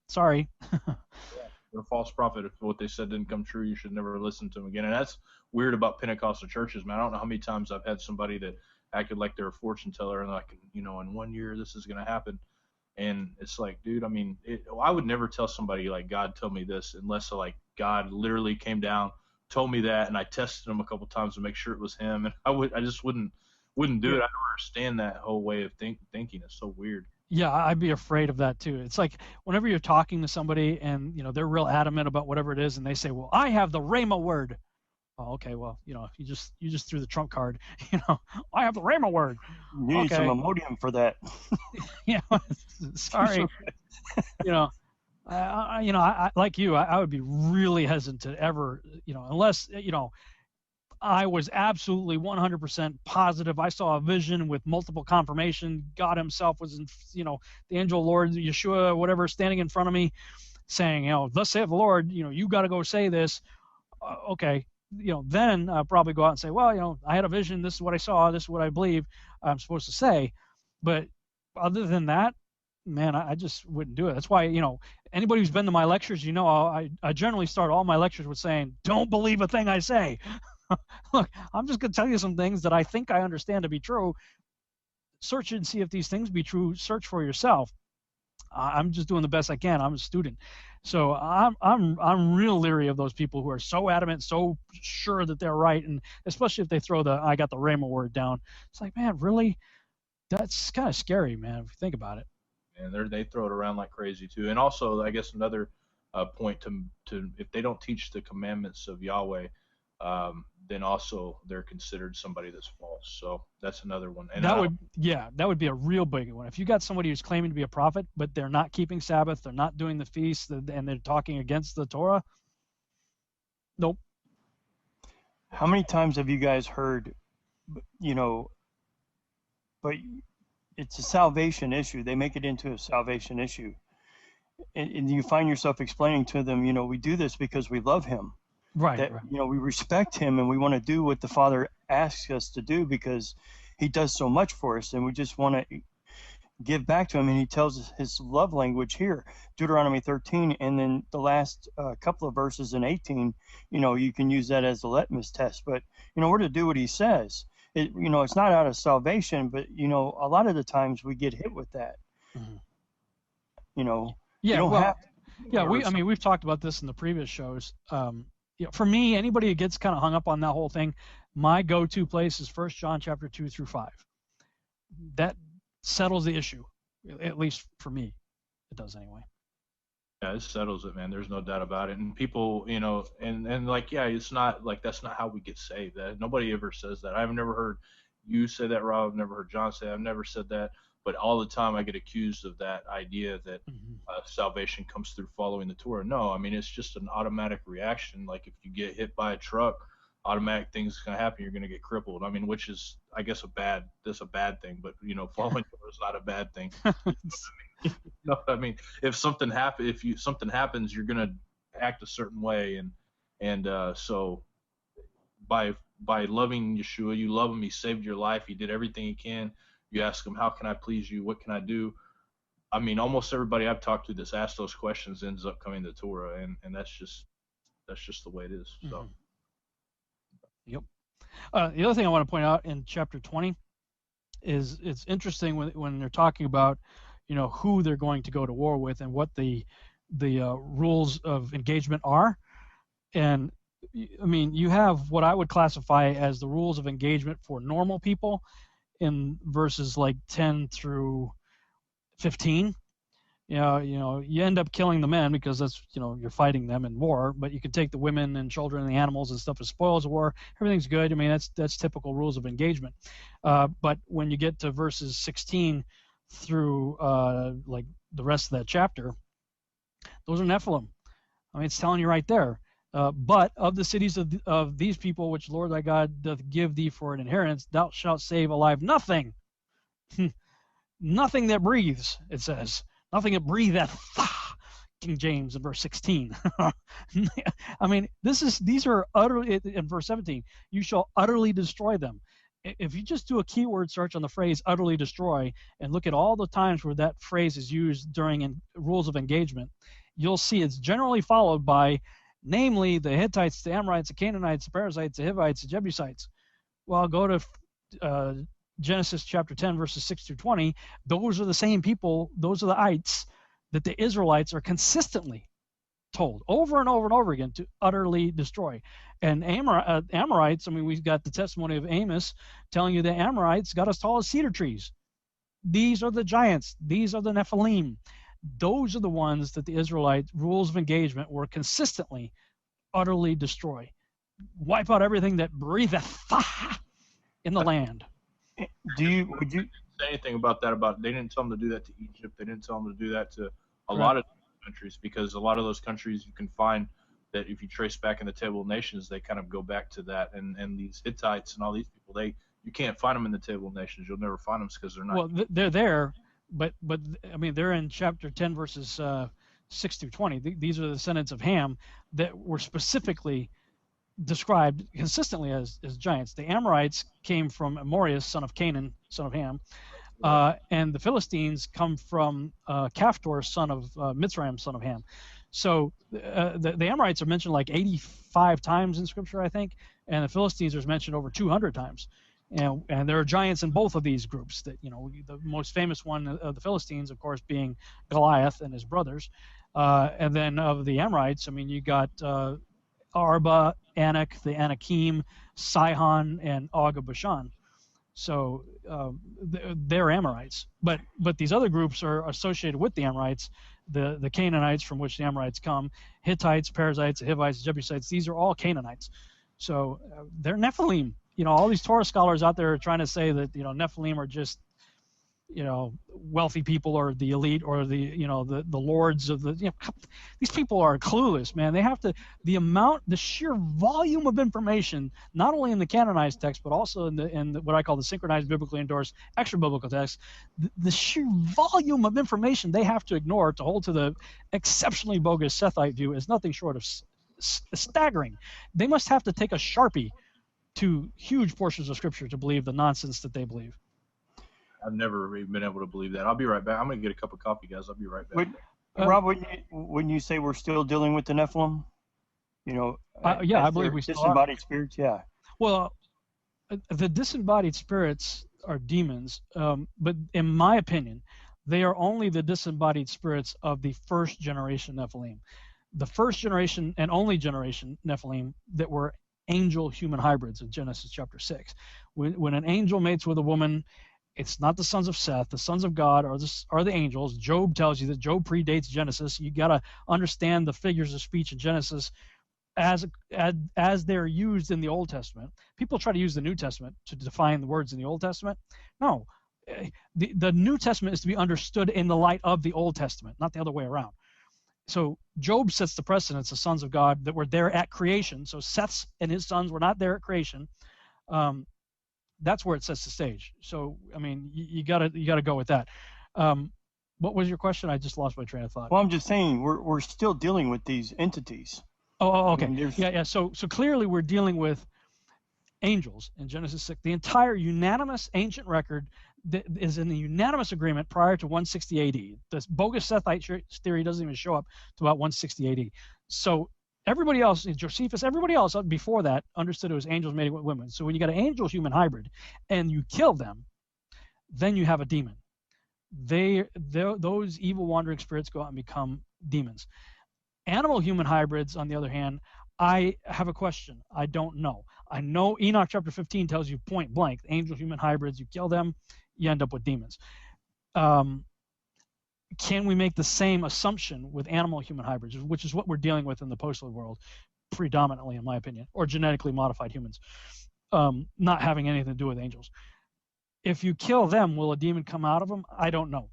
sorry. They're a false prophet. If what they said didn't come true, you should never listen to them again. And that's weird about Pentecostal churches, man. I don't know how many times I've had somebody that acted like they're a fortune teller and like, in 1 year this is going to happen. And it's like, dude, I mean, I would never tell somebody like, God told me this, unless like God literally came down, told me that, and I tested him a couple times to make sure it was him. And I just wouldn't do it. I don't understand that whole way of thinking. It's so weird. Yeah, I'd be afraid of that too. It's like whenever you're talking to somebody and they're real adamant about whatever it is, and they say, "Well, I have the Rhema word." Oh, okay. Well, you just threw the trump card. I have the Rhema word. You need some Imodium for that. Sorry. I like you. I would be really hesitant to ever, unless I was absolutely 100% positive. I saw a vision with multiple confirmation. God himself was, the angel Lord, Yeshua, whatever, standing in front of me saying, thus saith the Lord, you got to go say this. Okay. Then I'll probably go out and say, well, I had a vision. This is what I saw. This is what I believe I'm supposed to say. But other than that, man, I just wouldn't do it. That's why, anybody who's been to my lectures, I generally start all my lectures with saying, don't believe a thing I say. Look, I'm just going to tell you some things that I think I understand to be true. Search and see if these things be true. Search for yourself. I'm just doing the best I can. I'm a student. So I'm real leery of those people who are so adamant, so sure that they're right, and especially if they throw I got the Rhema word down. It's like, man, really? That's kind of scary, man, if you think about it. And they throw it around like crazy too. And also, I guess another point to if they don't teach the commandments of Yahweh, then also they're considered somebody that's false. So that's another one. And that would be a real big one. If you got somebody who's claiming to be a prophet, but they're not keeping Sabbath, they're not doing the feast, and they're talking against the Torah, nope. How many times have you guys heard, but it's a salvation issue. They make it into a salvation issue. And you find yourself explaining to them, we do this because we love him. Right. We respect him and we want to do what the Father asks us to do because he does so much for us, and we just want to give back to him. And he tells us his love language here, Deuteronomy 13, and then the last couple of verses in 18, you can use that as a litmus test. But, we're to do what he says. It's not out of salvation, but, a lot of the times we get hit with that. Mm-hmm. We've talked about this in the previous shows. For me, anybody who gets kind of hung up on that whole thing, my go-to place is 1 John chapter 2 through 5. That settles the issue, at least for me. It does anyway. Yeah, it settles it, man. There's no doubt about it. And people, and like, yeah, it's not like that's not how we get saved. That nobody ever says that. I've never heard you say that, Rob. I've never heard John say that. I've never said that. But all the time I get accused of that idea that salvation comes through following the Torah. No, I mean, it's just an automatic reaction. Like if you get hit by a truck, automatic things going to happen. You're going to get crippled. I mean, which is, I guess, that's a bad thing. But, following Torah is not a bad thing. If something happens, you're going to act a certain way. And so by loving Yeshua, you love him. He saved your life. He did everything he can. You ask him, how can I please you? What can I do? I mean, almost everybody I've talked to that's asked those questions ends up coming to Torah, and that's just the way it is. So. Yep. The other thing I want to point out in chapter 20 is it's interesting when they're talking about, who they're going to go to war with and what the rules of engagement are. And I mean, you have what I would classify as the rules of engagement for normal people in verses like 10 through 15. You end up killing the men because that's, you're fighting them in war, but you can take the women and children and the animals and stuff as spoils of war. Everything's good. I mean, that's typical rules of engagement. But when you get to verses 16 through like the rest of that chapter, those are Nephilim. I mean, it's telling you right there. But of the cities of these people which Lord thy God doth give thee for an inheritance, thou shalt save alive nothing. Nothing that breathes, it says. Nothing that breatheth. King James in verse 16. I mean, these are utterly, in verse 17, you shall utterly destroy them. If you just do a keyword search on the phrase utterly destroy and look at all the times where that phrase is used during rules of engagement, you'll see it's generally followed by, namely, the Hittites, the Amorites, the Canaanites, the Perizzites, the Hivites, the Jebusites. Well, go to Genesis chapter 10, verses 6 through 20. Those are the same people, those are the ites that the Israelites are consistently told over and over and over again to utterly destroy. And Amorites, I mean, we've got the testimony of Amos telling you that Amorites got as tall as cedar trees. These are the giants. These are the Nephilim. Those are the ones that the Israelite rules of engagement were consistently utterly destroy. Wipe out everything that breatheth in the land. Would you say anything about that? They didn't tell them to do that to Egypt. They didn't tell them to do that to a lot of countries, because a lot of those countries you can find that if you trace back in the Table of Nations, they kind of go back to that. And these Hittites and all these people, you can't find them in the Table of Nations. You'll never find them because they're not. Well, they're there, but I mean, they're in chapter 10, verses 6 through 20. These are the descendants of Ham that were specifically described consistently as giants. The Amorites came from Amorius, son of Canaan, son of Ham, and the Philistines come from Caphtor, son of Mitzrayim, son of Ham. So the Amorites are mentioned like 85 times in Scripture, I think, and the Philistines are mentioned over 200 times. And there are giants in both of these groups. That, you know, the most famous one of the Philistines, of course, being Goliath and his brothers, and then of the Amorites, I mean, you got Arba, Anak, the Anakim, Sihon, and Og of Bashan. So they're Amorites, but these other groups are associated with the Amorites, the Canaanites from which the Amorites come, Hittites, Perizzites, Hivites, Jebusites. These are all Canaanites. So they're Nephilim. You know, all these Torah scholars out there are trying to say that, you know, Nephilim are just, you know, wealthy people or the elite or the, you know, the lords of the, you know, these people are clueless, man. They have to, the sheer volume of information, not only in the canonized text, but also in what I call the synchronized biblically endorsed extra biblical text, the sheer volume of information they have to ignore to hold to the exceptionally bogus Sethite view is nothing short of staggering. They must have to take a Sharpie to huge portions of Scripture to believe the nonsense that they believe. I've never even been able to believe that. I'll be right back. I'm going to get a cup of coffee, guys. I'll be right back. Rob, wouldn't you say we're still dealing with the Nephilim? You know, yeah, I believe we still disembodied spirits. Yeah. Well, the disembodied spirits are demons, but in my opinion, they are only the disembodied spirits of the first generation Nephilim. The first generation and only generation Nephilim that were angel-human hybrids in Genesis chapter 6. When an angel mates with a woman, it's not the sons of Seth. The sons of God are the angels. Job tells you that Job predates Genesis. You got to understand the figures of speech in Genesis as they're used in the Old Testament. People try to use the New Testament to define the words in the Old Testament. No, the New Testament is to be understood in the light of the Old Testament, not the other way around. So Job sets the precedence of sons of God that were there at creation. So Seth and his sons were not there at creation. That's where it sets the stage. So I mean, you gotta go with that. What was your question? I just lost my train of thought. Well, I'm just saying we're still dealing with these entities. Oh, okay. I mean, yeah. So clearly we're dealing with angels in Genesis 6. The entire unanimous ancient record that is in the unanimous agreement prior to 160 AD. This bogus Sethite theory doesn't even show up to about 160 AD. So everybody else, Josephus, everybody else before that understood it was angels mating with women. So when you got an angel-human hybrid and you kill them, then you have a demon. Those evil wandering spirits go out and become demons. Animal-human hybrids, on the other hand, I have a question. I don't know. I know Enoch chapter 15 tells you point blank, angel-human hybrids, you kill them, you end up with demons. Can we make the same assumption with animal-human hybrids, which is what we're dealing with in the postal world predominantly, in my opinion, or genetically modified humans, not having anything to do with angels? If you kill them, will a demon come out of them? I don't know.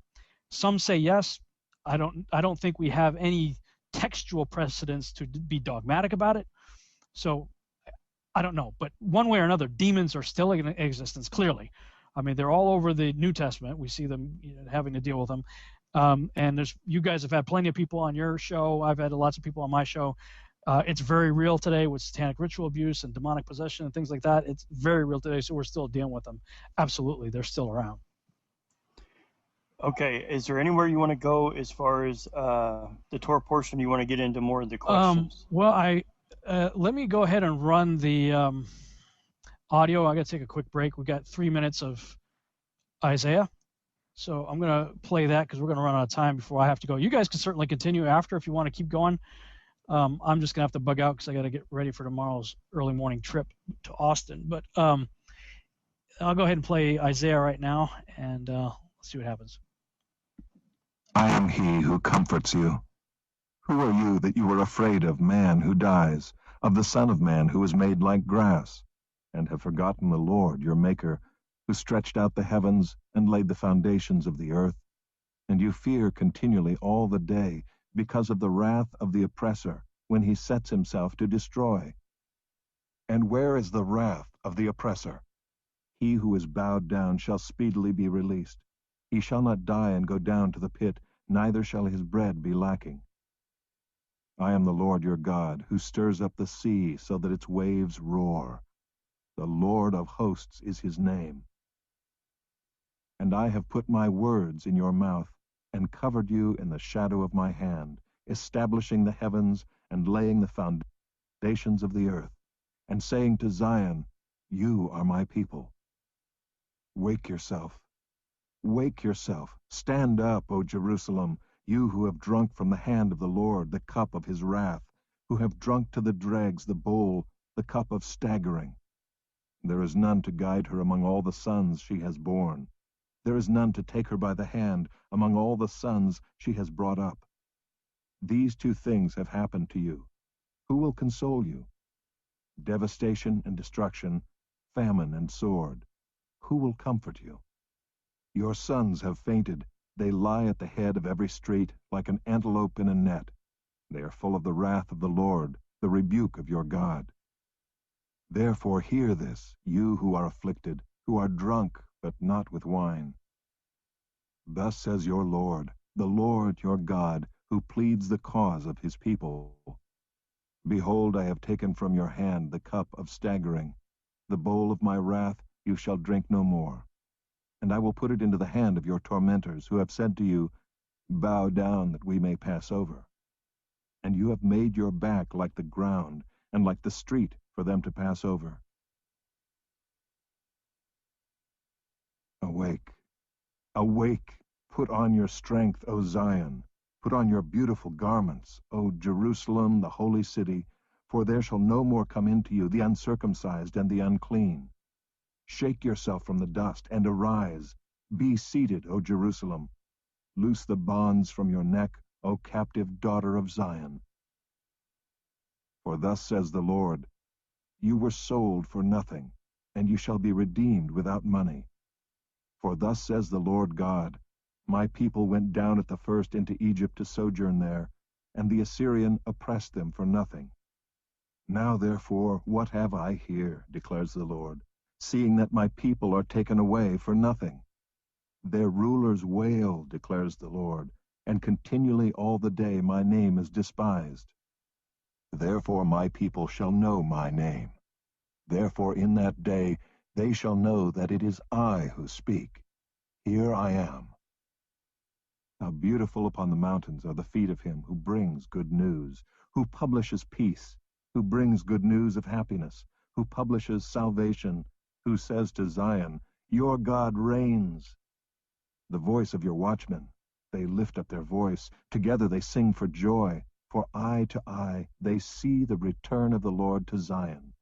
Some say yes. I don't think we have any textual precedents to be dogmatic about it. So I don't know, but one way or another, demons are still in existence, clearly. I mean, they're all over the New Testament. We see them having to deal with them. And you guys have had plenty of people on your show. I've had lots of people on my show. It's very real today with satanic ritual abuse and demonic possession and things like that. It's very real today, so we're still dealing with them. Absolutely, they're still around. Okay, is there anywhere you want to go as far as the Torah portion? You want to get into more of the questions? Well, let me go ahead and run the audio. I got to take a quick break. We got 3 minutes of Isaiah. So I'm going to play that because we're going to run out of time before I have to go. You guys can certainly continue after if you want to keep going. I'm just going to have to bug out because I got to get ready for tomorrow's early morning trip to Austin. But I'll go ahead and play Isaiah right now, and let's see what happens. I am he who comforts you. Who are you that you are afraid of man who dies, of the Son of Man who is made like grass, and have forgotten the Lord your Maker, who stretched out the heavens and laid the foundations of the earth? And you fear continually all the day, because of the wrath of the oppressor, when he sets himself to destroy. And where is the wrath of the oppressor? He who is bowed down shall speedily be released. He shall not die and go down to the pit, neither shall his bread be lacking. I am the Lord your God, who stirs up the sea so that its waves roar. The Lord of hosts is his name. And I have put my words in your mouth, and covered you in the shadow of my hand, establishing the heavens and laying the foundations of the earth, and saying to Zion, you are my people. Wake yourself. Wake yourself. Stand up, O Jerusalem, you who have drunk from the hand of the Lord the cup of his wrath, who have drunk to the dregs the bowl, the cup of staggering. There is none to guide her among all the sons she has borne. There is none to take her by the hand among all the sons she has brought up. These two things have happened to you. Who will console you? Devastation and destruction, famine and sword. Who will comfort you? Your sons have fainted. They lie at the head of every street like an antelope in a net. They are full of the wrath of the Lord, the rebuke of your God. Therefore hear this, you who are afflicted, who are drunk, but not with wine. Thus says your Lord, the Lord your God, who pleads the cause of his people. Behold, I have taken from your hand the cup of staggering. The bowl of my wrath you shall drink no more. And I will put it into the hand of your tormentors, who have said to you, bow down that we may pass over. And you have made your back like the ground, and like the street for them to pass over. Awake, awake, put on your strength, O Zion. Put on your beautiful garments, O Jerusalem, the holy city, for there shall no more come into you the uncircumcised and the unclean. Shake yourself from the dust, and arise. Be seated, O Jerusalem. Loose the bonds from your neck, O captive daughter of Zion. For thus says the Lord, you were sold for nothing, and you shall be redeemed without money. For thus says the Lord God, my people went down at the first into Egypt to sojourn there, and the Assyrian oppressed them for nothing. Now therefore, what have I here, declares the Lord, seeing that my people are taken away for nothing? Their rulers wail, declares the Lord, and continually all the day my name is despised. Therefore my people shall know my name. Therefore in that day they shall know that it is I who speak. Here I am. How beautiful upon the mountains are the feet of him who brings good news, who publishes peace, who brings good news of happiness, who publishes salvation, who says to Zion, your God reigns. The voice of your watchmen, they lift up their voice, together they sing for joy, for eye to eye they see the return of the Lord to Zion.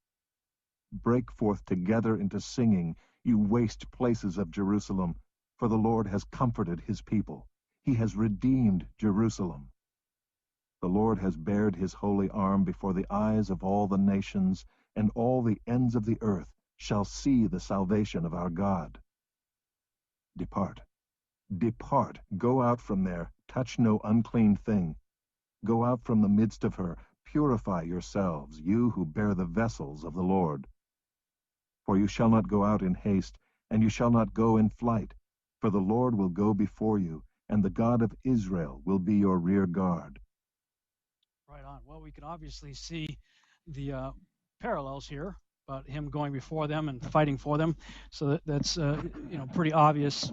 Break forth together into singing, you waste places of Jerusalem, for the Lord has comforted his people. He has redeemed Jerusalem. The Lord has bared his holy arm before the eyes of all the nations, and all the ends of the earth shall see the salvation of our God. Depart, depart, go out from there, touch no unclean thing. Go out from the midst of her, purify yourselves, you who bear the vessels of the Lord. For you shall not go out in haste, and you shall not go in flight, for the Lord will go before you, and the God of Israel will be your rear guard. Right on. Well, we can obviously see the parallels here about him going before them and fighting for them. So that's pretty obvious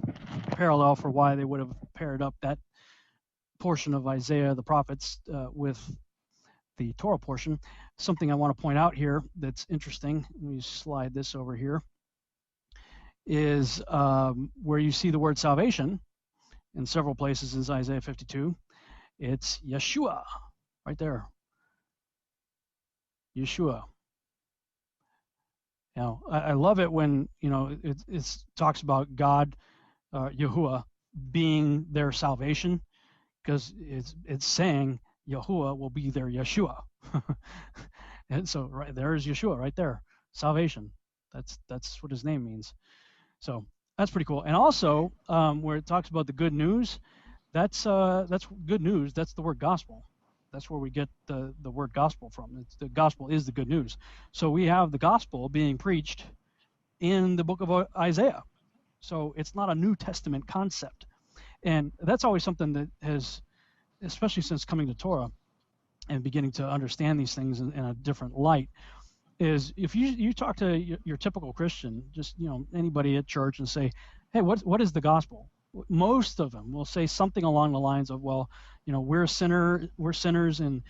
parallel for why they would have paired up that portion of Isaiah, the prophets, with the Torah portion. Something I want to point out here that's interesting, let me slide this over here, is where you see the word salvation in several places in Isaiah 52. It's Yeshua, right there. Yeshua. Now, I love it when, it talks about God, Yahuwah, being their salvation, because it's saying Yahuwah will be their Yeshua. And so right there is Yeshua right there, salvation. That's what his name means. So that's pretty cool. And also where it talks about the good news, that's good news. That's the word gospel. That's where we get the word gospel from. The gospel is the good news. So we have the gospel being preached in the book of Isaiah. So it's not a New Testament concept. And that's always something that has, especially since coming to Torah and beginning to understand these things in a different light, is if you talk to your typical Christian, just anybody at church, and say, hey, what is the gospel? Most of them will say something along the lines of, well, we're sinners, and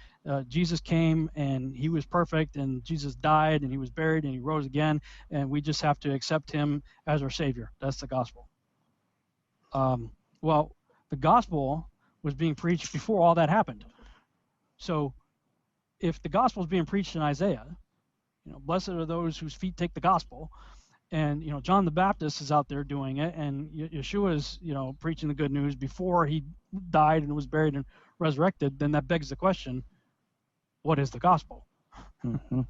Jesus came and he was perfect, and Jesus died and he was buried and he rose again, and we just have to accept him as our Savior. That's the gospel. Well, the gospel was being preached before all that happened. So if the gospel is being preached in Isaiah, blessed are those whose feet take the gospel, and John the Baptist is out there doing it, and Yeshua is preaching the good news before he died and was buried and resurrected, then that begs the question, what is the gospel? Mm-hmm.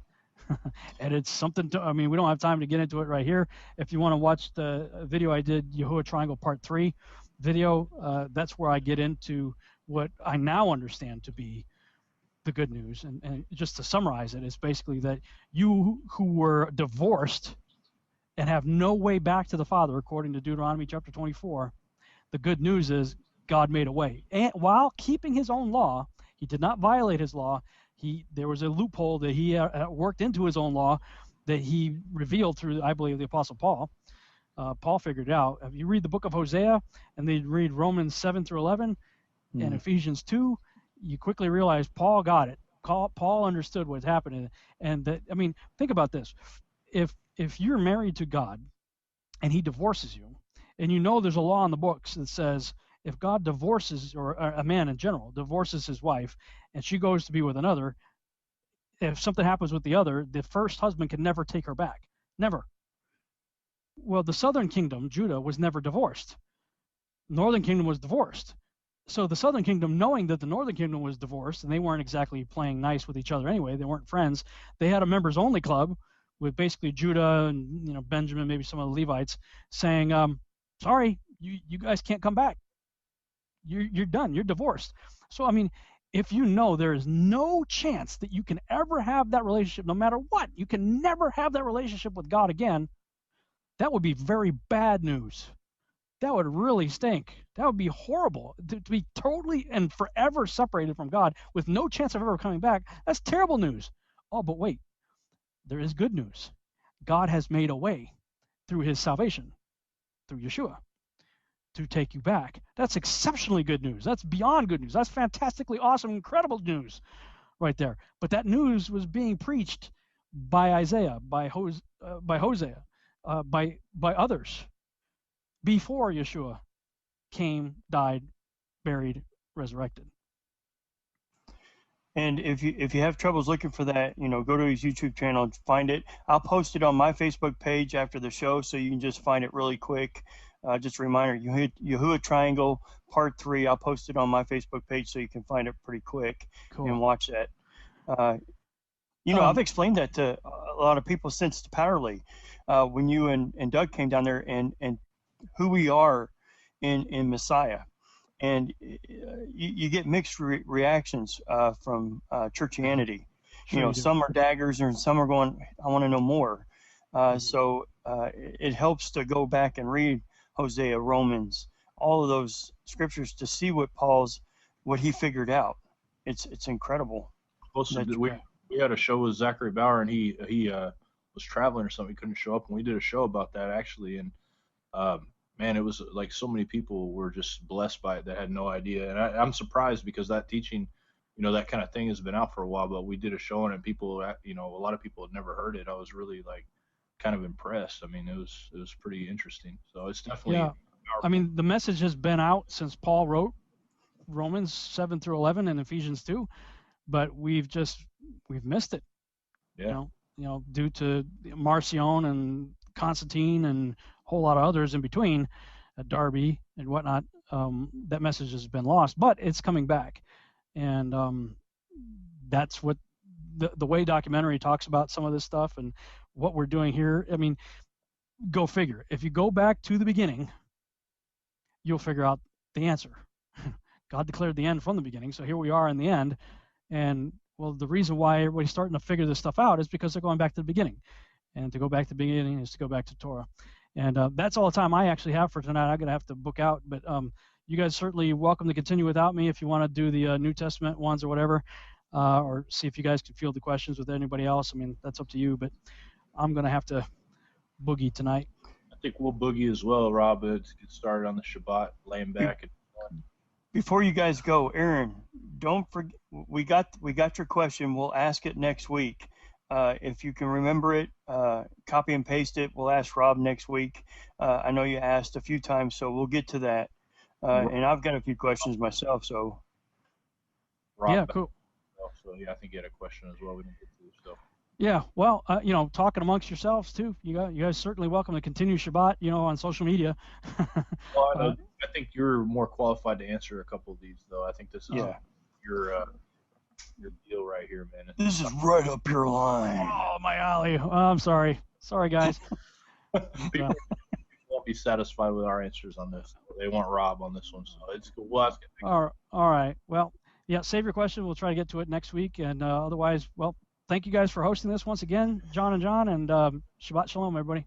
And it's something we don't have time to get into it right here. If you want to watch the video I did, Yahuwah Triangle Part 3 video, that's where I get into what I now understand to be the good news. And just to summarize it, it's basically that you who were divorced and have no way back to the Father, according to Deuteronomy chapter 24, the good news is God made a way. And while keeping his own law, he did not violate his law. There was a loophole that he worked into his own law that he revealed through, I believe, the Apostle Paul. Paul figured it out. If you read the book of Hosea and then read Romans 7 through 11 and Ephesians 2, you quickly realize Paul got it. Paul understood what's happening. And think about this. If you're married to God and he divorces you, and there's a law in the books that says if God divorces, or a man in general divorces his wife and she goes to be with another, if something happens with the other, the first husband can never take her back. Never. Well, the southern kingdom, Judah, was never divorced. Northern kingdom was divorced. So the southern kingdom, knowing that the northern kingdom was divorced, and they weren't exactly playing nice with each other anyway, they weren't friends, they had a members only club with basically Judah and Benjamin, maybe some of the Levites, saying, sorry, you guys can't come back. You're done. You're divorced. So if there is no chance that you can ever have that relationship, no matter what, you can never have that relationship with God again, that would be very bad news. That would really stink. That would be horrible. To be totally and forever separated from God with no chance of ever coming back, that's terrible news. Oh, but wait. There is good news. God has made a way through his salvation, through Yeshua, to take you back. That's exceptionally good news. That's beyond good news. That's fantastically awesome, incredible news right there. But that news was being preached by Isaiah, by Hosea, by others before Yeshua came, died, buried, resurrected. And if you have troubles looking for that, go to his YouTube channel and find it. I'll post it on my Facebook page after the show, so you can just find it really quick. Just a reminder, Yahuwah Triangle Part 3. I'll post it on my Facebook page so you can find it pretty quick. Cool. And watch that. I've explained that to a lot of people since the Power League. When you and Doug came down there, and who we are in Messiah. and you get mixed reactions from churchianity. Sure some are daggers and some are going, I want to know more. So it helps to go back and read Hosea, Romans, all of those scriptures to see what he figured out. It's incredible. Also, we had a show with Zachary Bauer, and he was traveling or something. He couldn't show up, and we did a show about that actually. And man, it was like so many people were just blessed by it that had no idea. And I'm surprised because that teaching, that kind of thing has been out for a while. But we did a show on it, and people, a lot of people had never heard it. I was really kind of impressed. I mean, it was pretty interesting. So it's definitely powerful. I mean, the message has been out since Paul wrote Romans 7 through 11 and Ephesians 2, but we've missed it. Yeah. Due to Marcion and Constantine and a whole lot of others in between, Darby and whatnot. That message has been lost, but it's coming back, and that's what the way documentary talks about some of this stuff and what we're doing here. I mean, go figure. If you go back to the beginning, you'll figure out the answer. God declared the end from the beginning, so here we are in the end. And well, the reason why everybody's starting to figure this stuff out is because they're going back to the beginning, and to go back to the beginning is to go back to Torah. And that's all the time I actually have for tonight. I'm gonna have to book out, but you guys certainly welcome to continue without me if you want to do the New Testament ones or whatever, or see if you guys can field the questions with anybody else. I mean, that's up to you, but I'm gonna have to boogie tonight. I think we'll boogie as well, Rob. Let's get started on the Shabbat, laying back. Before you guys go, Aaron, don't forget, we got your question. We'll ask it next week. If you can remember it, copy and paste it. We'll ask Rob next week. I know you asked a few times, so we'll get to that. And I've got a few questions myself. So. Rob, yeah, cool. So yeah, I think you had a question as well. We didn't get to. So. Yeah, well, talking amongst yourselves too. You guys certainly welcome to continue Shabbat, on social media. Well, I think you're more qualified to answer a couple of these, though. I think this is your deal right here, man. This is right up your line. Oh, my alley. Oh, I'm sorry. Sorry, guys. People won't be satisfied with our answers on this. They want Rob on this one, so it's cool. We'll ask it. All right. Well, yeah, save your question. We'll try to get to it next week, and otherwise, well, thank you guys for hosting this once again, John, and Shabbat Shalom, everybody.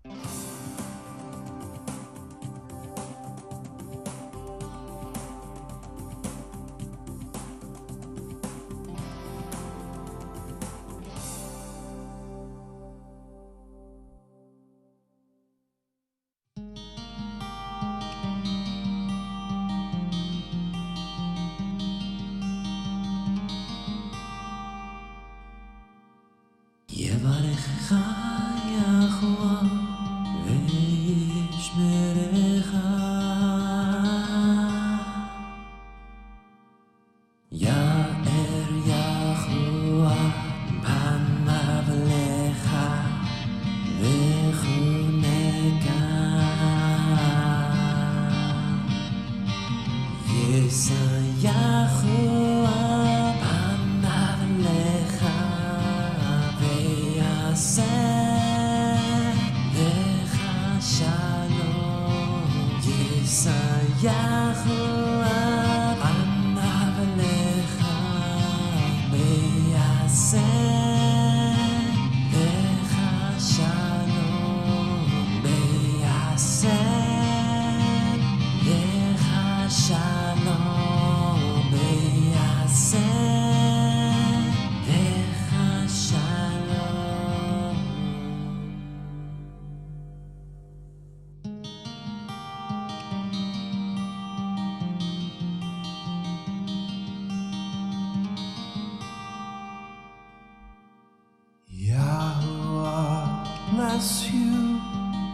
Bless you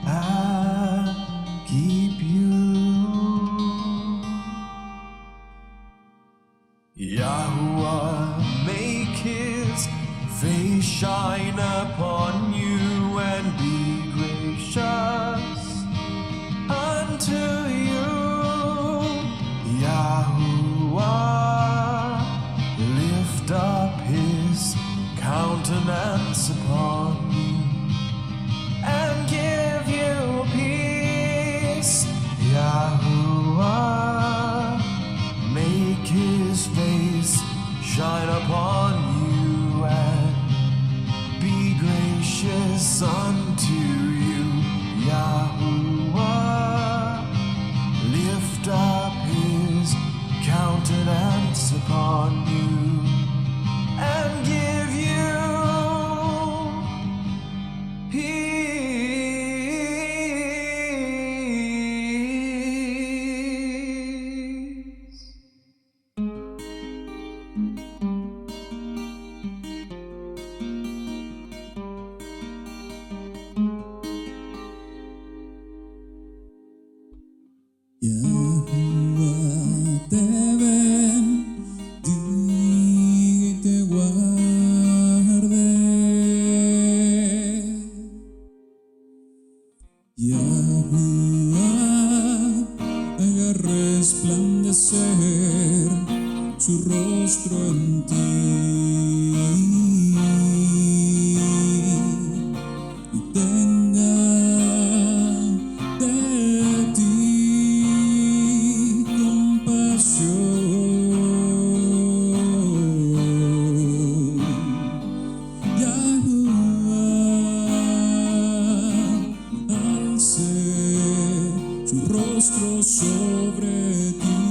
and keep you. Yahuwah, make his face shine upon you and be gracious unto you. Yahuwah, lift up his countenance upon you Yahuwah te bendiga y te guarde. Yahuwah haga resplandecer su rostro en ti y tenga de ti compasión. Yahuwah alce su rostro sobre ti